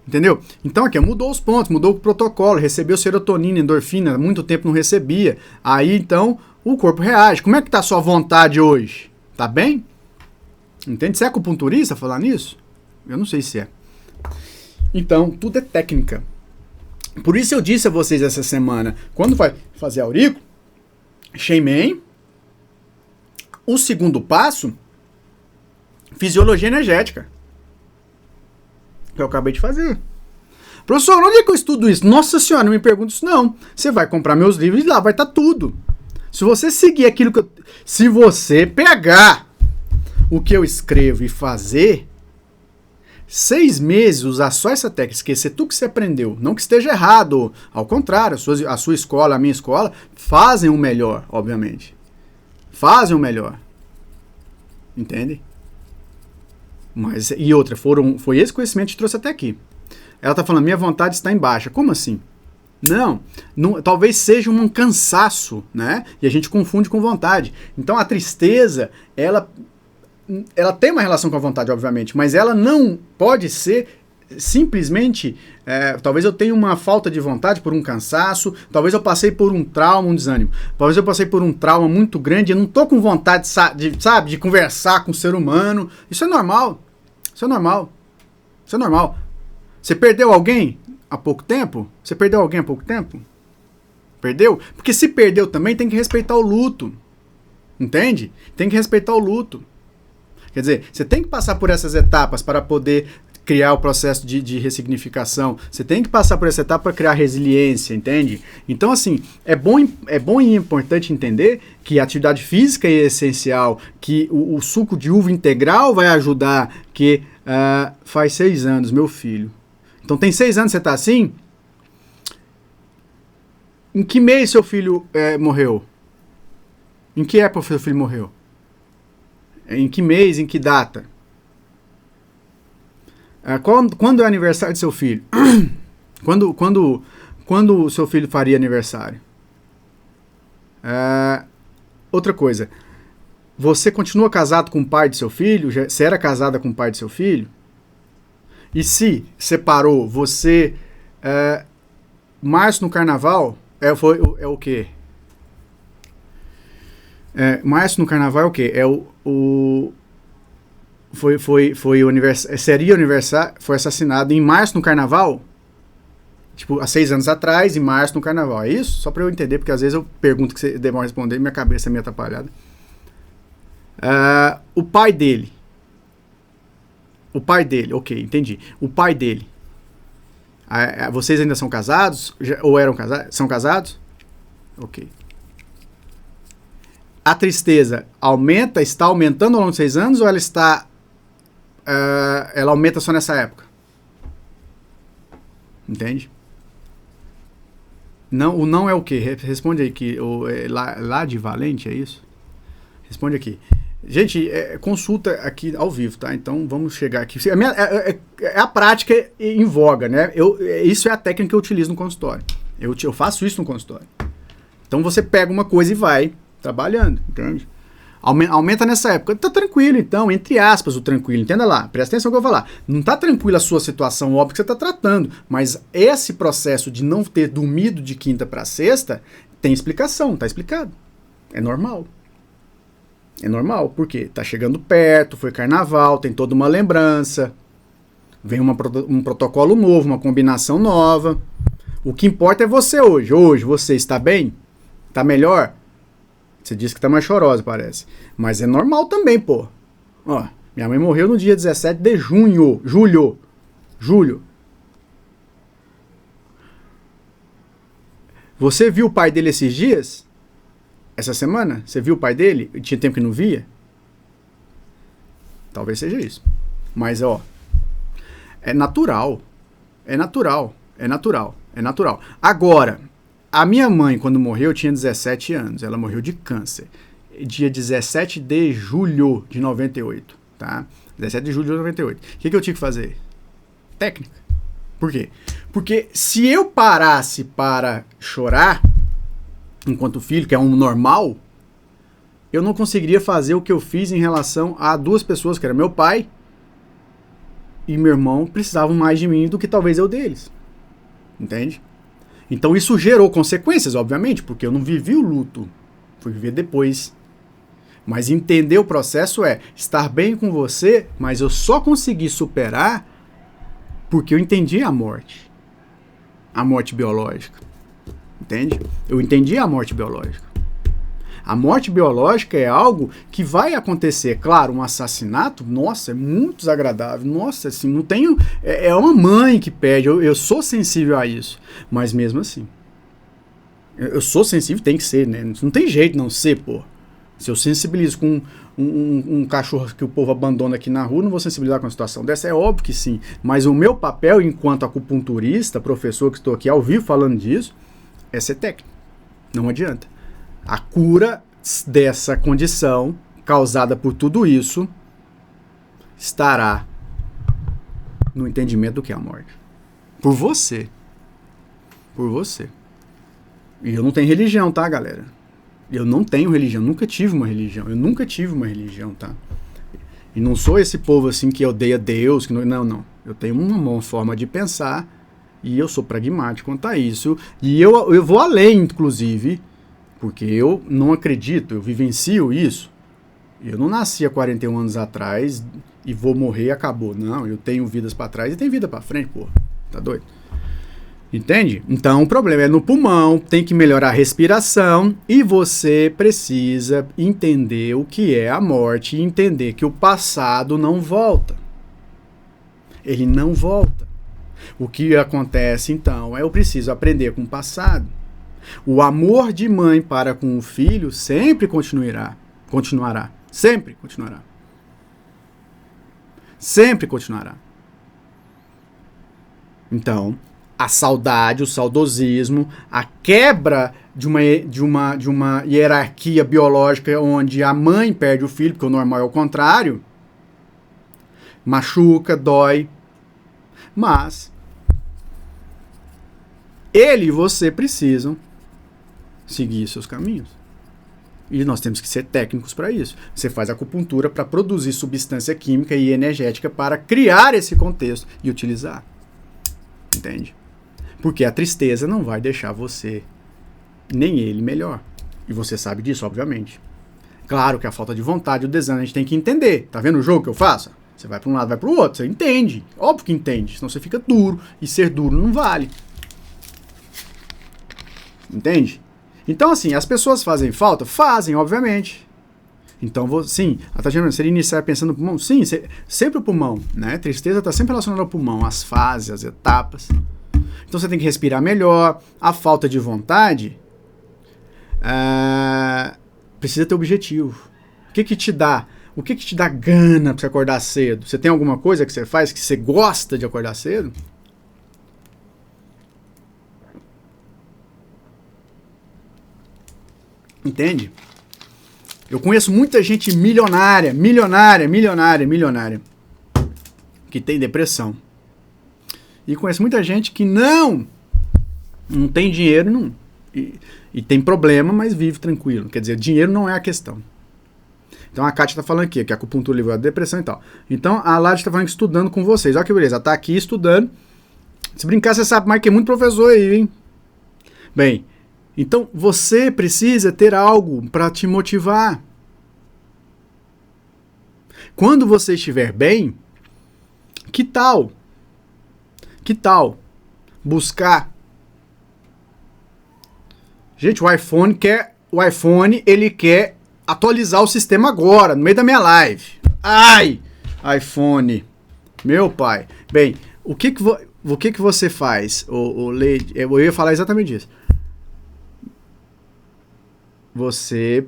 Entendeu? Então aqui, mudou os pontos, mudou o protocolo, recebeu serotonina, endorfina, há muito tempo não recebia. Aí então o corpo reage. Como é que tá a sua vontade hoje? Tá bem? Entende? Você é acupunturista falar nisso? Eu não sei se é. Então, tudo é técnica. Por isso eu disse a vocês essa semana, quando vai fazer aurículo, Sheimen, o segundo passo, fisiologia energética. Que eu acabei de fazer. Professor, onde é que eu estudo isso? Nossa senhora, não me pergunte isso não. Você vai comprar meus livros e lá vai estar tudo. Se você seguir aquilo que eu... Se você pegar o que eu escrevo e fazer, 6 meses usar só essa técnica, esquecer tudo que você aprendeu. Não que esteja errado. Ao contrário, a sua escola, a minha escola, fazem o melhor, obviamente. Fazem o melhor. Entende? Mas, e outra, foi esse conhecimento que te trouxe até aqui. Ela está falando, minha vontade está em baixa. Como assim? Não, talvez seja um cansaço, né? E a gente confunde com vontade. Então a tristeza, ela tem uma relação com a vontade, obviamente, mas ela não pode ser simplesmente, talvez eu tenha uma falta de vontade por um cansaço, talvez eu passei por um trauma, um desânimo, talvez eu passei por um trauma muito grande, eu não tô com vontade, de conversar com o ser humano. Isso é normal, isso é normal, isso é normal. Você perdeu alguém há pouco tempo? Você perdeu alguém há pouco tempo? Perdeu? Porque se perdeu também tem que respeitar o luto, entende? Tem que respeitar o luto. Quer dizer, você tem que passar por essas etapas para poder criar o processo de ressignificação. Você tem que passar por essa etapa para criar resiliência, entende? Então, assim, é bom e importante entender que a atividade física é essencial, que o suco de uva integral vai ajudar, que faz 6 anos, meu filho. Então, tem 6 anos que você está assim? Em que mês seu filho morreu? Em que época seu filho morreu? Em que mês, em que data? Quando é o aniversário de seu filho? Quando o seu filho faria aniversário? Outra coisa. Você continua casado com o pai de seu filho? Você era casada com o pai de seu filho? E se separou, você... março no carnaval é o quê? Março no carnaval é o quê? Foi o aniversário. Seria o aniversário. Foi assassinado em março no carnaval? Tipo, há 6 anos atrás, em março no carnaval. É isso? Só pra eu entender, porque às vezes eu pergunto que você demora a responder e minha cabeça é meio atrapalhada. O pai dele. Ok, entendi. O pai dele. Vocês ainda são casados? Ou eram casados? São casados? Ok. A tristeza está aumentando ao longo de 6 anos ou ela está... ela aumenta só nessa época? Entende? Não, o não é o quê? Responde aí que lá de valente, é isso? Responde aqui. Gente, consulta aqui ao vivo, tá? Então vamos chegar aqui. É a prática em voga, né? Isso é a técnica que eu utilizo no consultório. Eu faço isso no consultório. Então você pega uma coisa e vai trabalhando, entende? Aumenta nessa época. Tá tranquilo, então, entre aspas, o tranquilo. Entenda lá, presta atenção no que eu vou falar. Não tá tranquila a sua situação, óbvio que você tá tratando, mas esse processo de não ter dormido de quinta para sexta tem explicação, tá explicado. É normal. É normal, porque tá chegando perto, foi carnaval, tem toda uma lembrança, vem um protocolo novo, uma combinação nova. O que importa é você hoje. Hoje você está bem? Tá melhor? Você disse que tá mais chorosa, parece. Mas é normal também, pô. Ó, minha mãe morreu no dia 17 de junho. Julho. Você viu o pai dele esses dias? Essa semana? Você viu o pai dele? Tinha tempo que não via? Talvez seja isso. Mas, ó, é natural. É natural. Agora, a minha mãe, quando morreu, tinha 17 anos. Ela morreu de câncer. Dia 17 de julho de 98, tá? 17 de julho de 98. O que eu tinha que fazer? Técnica. Por quê? Porque se eu parasse para chorar, enquanto filho, que é um normal, eu não conseguiria fazer o que eu fiz em relação a duas pessoas, que era meu pai e meu irmão, precisavam mais de mim do que talvez eu deles. Entende? Então isso gerou consequências, obviamente, porque eu não vivi o luto. Fui viver depois. Mas entender o processo é estar bem com você, mas eu só consegui superar porque eu entendi a morte. A morte biológica. Entende? Eu entendi a morte biológica. A morte biológica é algo que vai acontecer. Claro, um assassinato, nossa, é muito desagradável. Nossa, assim, não tenho... É uma mãe que pede, eu sou sensível a isso. Mas mesmo assim, eu sou sensível, tem que ser, né? Não tem jeito não ser, pô. Se eu sensibilizo com um cachorro que o povo abandona aqui na rua, não vou sensibilizar com uma situação dessa? É óbvio que sim. Mas o meu papel, enquanto acupunturista, professor que estou aqui ao vivo falando disso, é ser técnico. Não adianta. A cura dessa condição, causada por tudo isso, estará no entendimento do que é a morte. Por você. Por você. E eu não tenho religião, tá, galera? Eu não tenho religião. Nunca tive uma religião. Eu nunca tive uma religião, tá? E não sou esse povo assim que odeia Deus. Que não. Eu tenho uma forma de pensar e eu sou pragmático quanto a isso. E eu vou além, inclusive... Porque eu não acredito, eu vivencio isso. Eu não nasci há 41 anos atrás e vou morrer e acabou. Não, eu tenho vidas para trás e tenho vida para frente, pô. Tá doido? Entende? Então o problema é no pulmão, tem que melhorar a respiração e você precisa entender o que é a morte e entender que o passado não volta. Ele não volta. O que acontece então é eu preciso aprender com o passado. O amor de mãe para com o filho sempre continuará. Sempre continuará. Sempre continuará. Então, a saudade, o saudosismo, a quebra de uma hierarquia biológica onde a mãe perde o filho, porque o normal é o contrário, machuca, dói, mas ele e você precisam seguir seus caminhos. E nós temos que ser técnicos para isso. Você faz acupuntura para produzir substância química e energética para criar esse contexto e utilizar. Entende? Porque a tristeza não vai deixar você, nem ele, melhor. E você sabe disso, obviamente. Claro que a falta de vontade, o desânimo, a gente tem que entender. Tá vendo o jogo que eu faço? Você vai para um lado, vai para o outro. Você entende. Óbvio que entende. Senão você fica duro. E ser duro não vale. Entende? Então, assim, as pessoas fazem falta? Fazem, obviamente. Então, sim, a Tatiana, seria iniciar pensando no pulmão? Sim, sempre o pulmão, né? Tristeza está sempre relacionada ao pulmão, as fases, as etapas. Então, você tem que respirar melhor. A falta de vontade precisa ter objetivo. O que te dá? O que te dá gana para você acordar cedo? Você tem alguma coisa que você faz que você gosta de acordar cedo? Entende? Eu conheço muita gente milionária, que tem depressão. E conheço muita gente que não tem dinheiro e tem problema, mas vive tranquilo. Quer dizer, dinheiro não é a questão. Então a Kátia está falando aqui, que a acupuntura livra a depressão e tal. Então a Lade está falando que estudando com vocês. Olha que beleza, ela está aqui estudando. Se brincar, você sabe mais que muito professor aí, hein? Bem, então você precisa ter algo para te motivar. Quando você estiver bem, que tal buscar? Gente, o iPhone ele quer atualizar o sistema agora, no meio da minha live. Ai, iPhone, meu pai. Bem, o que você faz, Lady? Eu ia falar exatamente isso. Você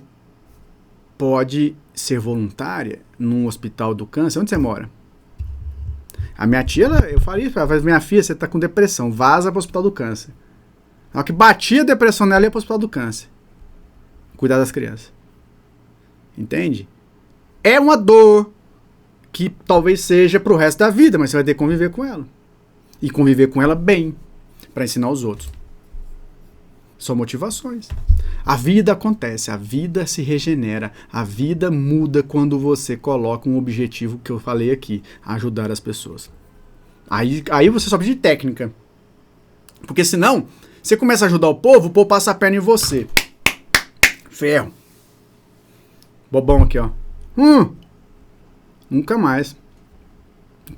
pode ser voluntária num hospital do câncer. Onde você mora? A minha tia, eu falei isso pra ela, minha filha, você tá com depressão, vaza pro hospital do câncer. Na hora que batia a depressão nela, ia pro hospital do câncer. Cuidar das crianças. Entende? É uma dor que talvez seja pro resto da vida, mas você vai ter que conviver com ela. E conviver com ela bem, para ensinar os outros. São motivações. A vida acontece, a vida se regenera, a vida muda quando você coloca um objetivo que eu falei aqui, ajudar as pessoas. Aí você só precisa de técnica. Porque senão, você começa a ajudar o povo passa a perna em você. Ferro. Bobão aqui, ó. Nunca mais.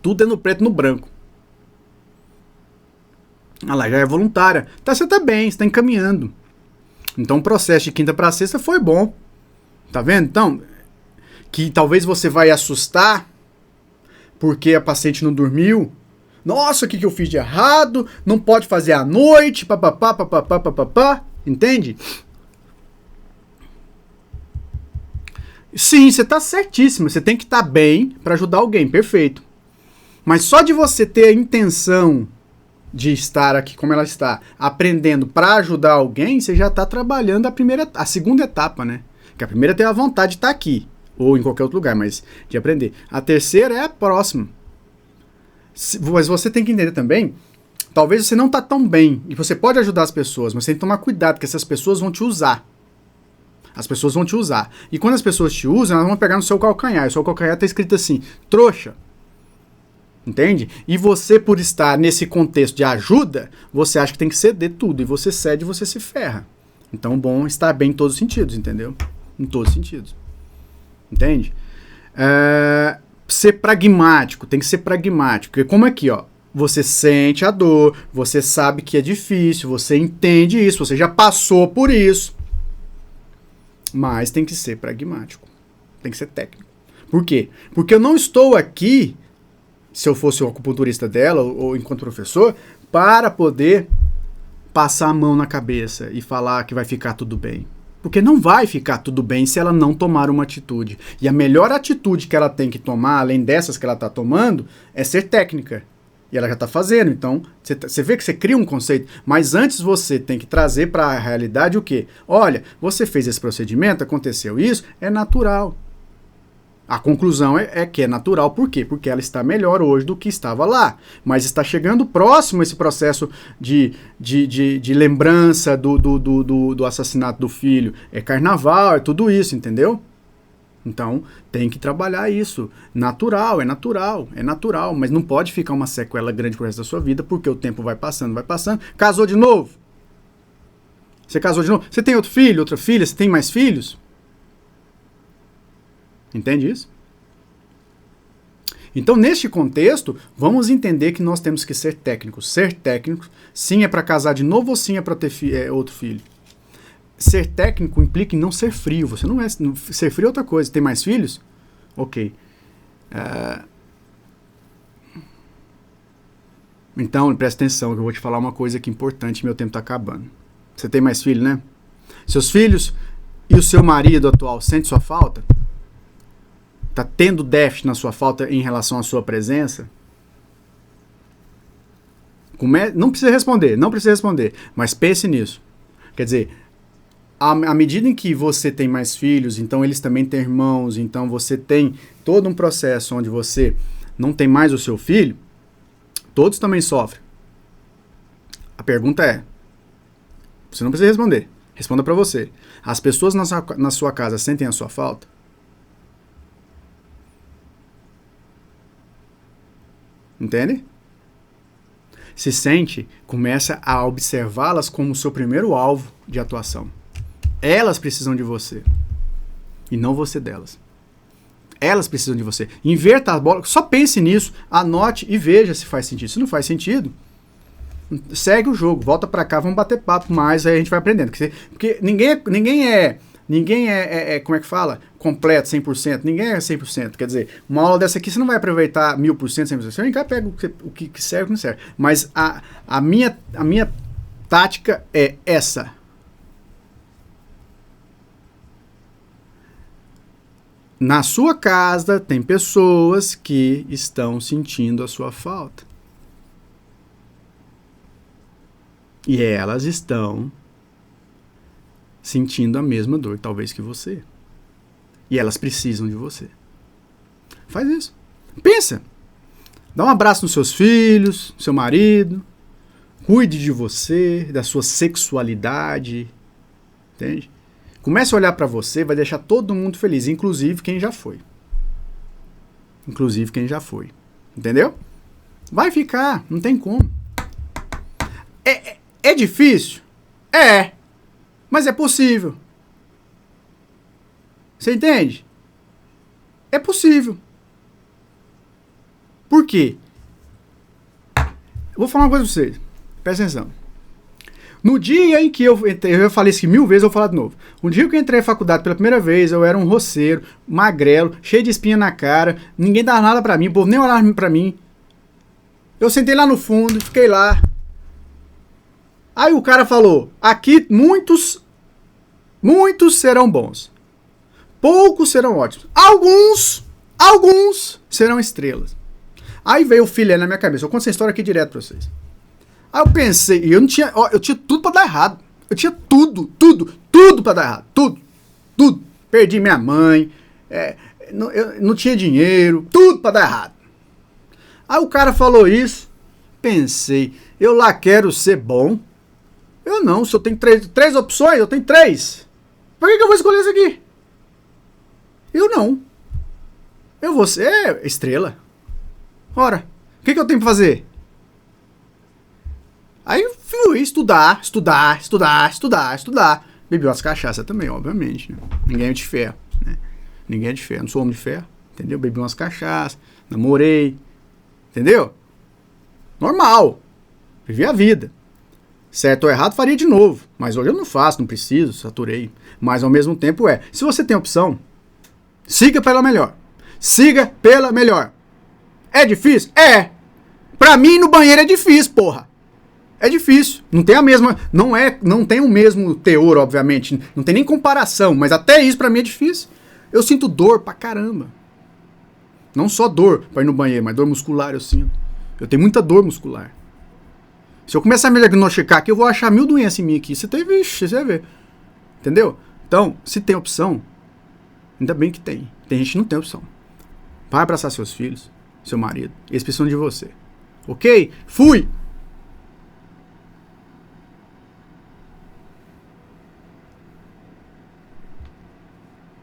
Tudo é no preto e no branco. Ah lá, já é voluntária. Tá, você tá bem, você tá encaminhando. Então o processo de quinta para sexta foi bom. Tá vendo? Então, que talvez você vai assustar porque a paciente não dormiu. Nossa, o que eu fiz de errado? Não pode fazer à noite, papapá. Entende? Sim, você tá certíssimo. Você tem que estar bem para ajudar alguém, perfeito. Mas só de você ter a intenção de estar aqui como ela está, aprendendo para ajudar alguém, você já está trabalhando a segunda etapa, né? Que a primeira tem a vontade de estar aqui, ou em qualquer outro lugar, mas de aprender. A terceira é a próxima. Mas você tem que entender também, talvez você não está tão bem, e você pode ajudar as pessoas, mas você tem que tomar cuidado, porque essas pessoas vão te usar. As pessoas vão te usar. E quando as pessoas te usam, elas vão pegar no seu calcanhar. O seu calcanhar está escrito assim, trouxa. Entende? E você, por estar nesse contexto de ajuda, você acha que tem que ceder tudo. E você cede e você se ferra. Então, bom estar bem em todos os sentidos, entendeu? Em todos os sentidos. Entende? Ser pragmático. Tem que ser pragmático. Porque como aqui, ó. Você sente a dor, você sabe que é difícil, você entende isso, você já passou por isso. Mas tem que ser pragmático. Tem que ser técnico. Por quê? Porque eu não estou aqui, se eu fosse o acupunturista dela, ou enquanto professor, para poder passar a mão na cabeça e falar que vai ficar tudo bem. Porque não vai ficar tudo bem se ela não tomar uma atitude. E a melhor atitude que ela tem que tomar, além dessas que ela está tomando, é ser técnica. E ela já está fazendo. Então, você vê que você cria um conceito, mas antes você tem que trazer para a realidade o quê? Olha, você fez esse procedimento, aconteceu isso, é natural. A conclusão é que é natural. Por quê? Porque ela está melhor hoje do que estava lá. Mas está chegando próximo esse processo de lembrança do assassinato do filho. É carnaval, é tudo isso, entendeu? Então, tem que trabalhar isso. Natural, é natural, mas não pode ficar uma sequela grande pro resto da sua vida, porque o tempo vai passando. Casou de novo? Você casou de novo? Você tem outro filho, outra filha? Você tem mais filhos? Entende isso? Então, neste contexto, vamos entender que nós temos que ser técnicos. Ser técnico, sim, é para casar de novo ou sim é para ter outro filho? Ser técnico implica em não ser frio. Você não é. Ser frio é outra coisa. Tem mais filhos? Ok. Então, presta atenção, que eu vou te falar uma coisa aqui importante, meu tempo está acabando. Você tem mais filhos, né? Seus filhos e o seu marido atual sentem sua falta? Está tendo déficit na sua falta em relação à sua presença? Não precisa responder, mas pense nisso. Quer dizer, À medida em que você tem mais filhos, então eles também têm irmãos, então você tem todo um processo onde você não tem mais o seu filho, todos também sofrem. A pergunta é, você não precisa responder, responda pra você. As pessoas na sua casa sentem a sua falta? Entende? Se sente, começa a observá-las como o seu primeiro alvo de atuação. Elas precisam de você. E não você delas. Elas precisam de você. Inverta a bola. Só pense nisso. Anote e veja se faz sentido. Se não faz sentido, segue o jogo. Volta pra cá, vamos bater papo mais. Aí a gente vai aprendendo. Porque ninguém é, como é que fala? Completo, 100%. Ninguém é 100%. Quer dizer, uma aula dessa aqui você não vai aproveitar 1000%, 100%. Você vem cá, pega o que serve e o que não serve. Mas a minha tática é essa. Na sua casa tem pessoas que estão sentindo a sua falta. E elas estão sentindo a mesma dor, talvez, que você. E elas precisam de você. Faz isso. Pensa. Dá um abraço nos seus filhos, no seu marido. Cuide de você, da sua sexualidade. Entende? Comece a olhar pra você, vai deixar todo mundo feliz, inclusive quem já foi. Inclusive quem já foi. Entendeu? Vai ficar, não tem como. É difícil? É. Mas é possível. Você entende? É possível. Por quê? Eu vou falar uma coisa pra vocês. Presta atenção. No dia em que eu entrei, eu falei isso 1000 vezes, eu vou falar de novo. No dia que eu entrei na faculdade pela primeira vez, eu era um roceiro, magrelo, cheio de espinha na cara, ninguém dava nada pra mim, o povo nem olhava pra mim. Eu sentei lá no fundo, fiquei lá. Aí o cara falou, aqui muitos serão bons. Poucos serão ótimos. Alguns serão estrelas. Aí veio o filé na minha cabeça. Eu conto essa história aqui direto pra vocês. Aí eu pensei, e eu tinha tudo pra dar errado. Eu tinha tudo pra dar errado. Tudo. Perdi minha mãe, eu não tinha dinheiro, tudo pra dar errado. Aí o cara falou isso, pensei, eu lá quero ser bom. Eu não, se eu tenho três opções, eu tenho 3. Por que eu vou escolher isso aqui? Eu não. Eu vou ser estrela. Ora, o que eu tenho pra fazer? Aí fui estudar. Bebi umas cachaças também, obviamente. Né? Ninguém é de ferro. Né? Ninguém é de ferro. Não sou homem de ferro. Entendeu? Bebi umas cachaças. Namorei. Entendeu? Normal. Vivi a vida. Certo ou errado, faria de novo. Mas hoje eu não faço, não preciso, saturei. Mas ao mesmo tempo se você tem opção, siga pela melhor. Siga pela melhor. É difícil? É. Pra mim no banheiro é difícil, porra. É difícil. Não tem a mesma. Não tem o mesmo teor, obviamente. Não tem nem comparação. Mas até isso pra mim é difícil. Eu sinto dor pra caramba. Não só dor pra ir no banheiro, mas dor muscular eu sinto. Eu tenho muita dor muscular. Se eu começar a me diagnosticar aqui, eu vou achar 1000 doenças em mim aqui. Você vai ver. Entendeu? Então, se tem opção, ainda bem que tem. Tem gente que não tem opção. Vai abraçar seus filhos, seu marido. Eles precisam de você. Ok? Fui!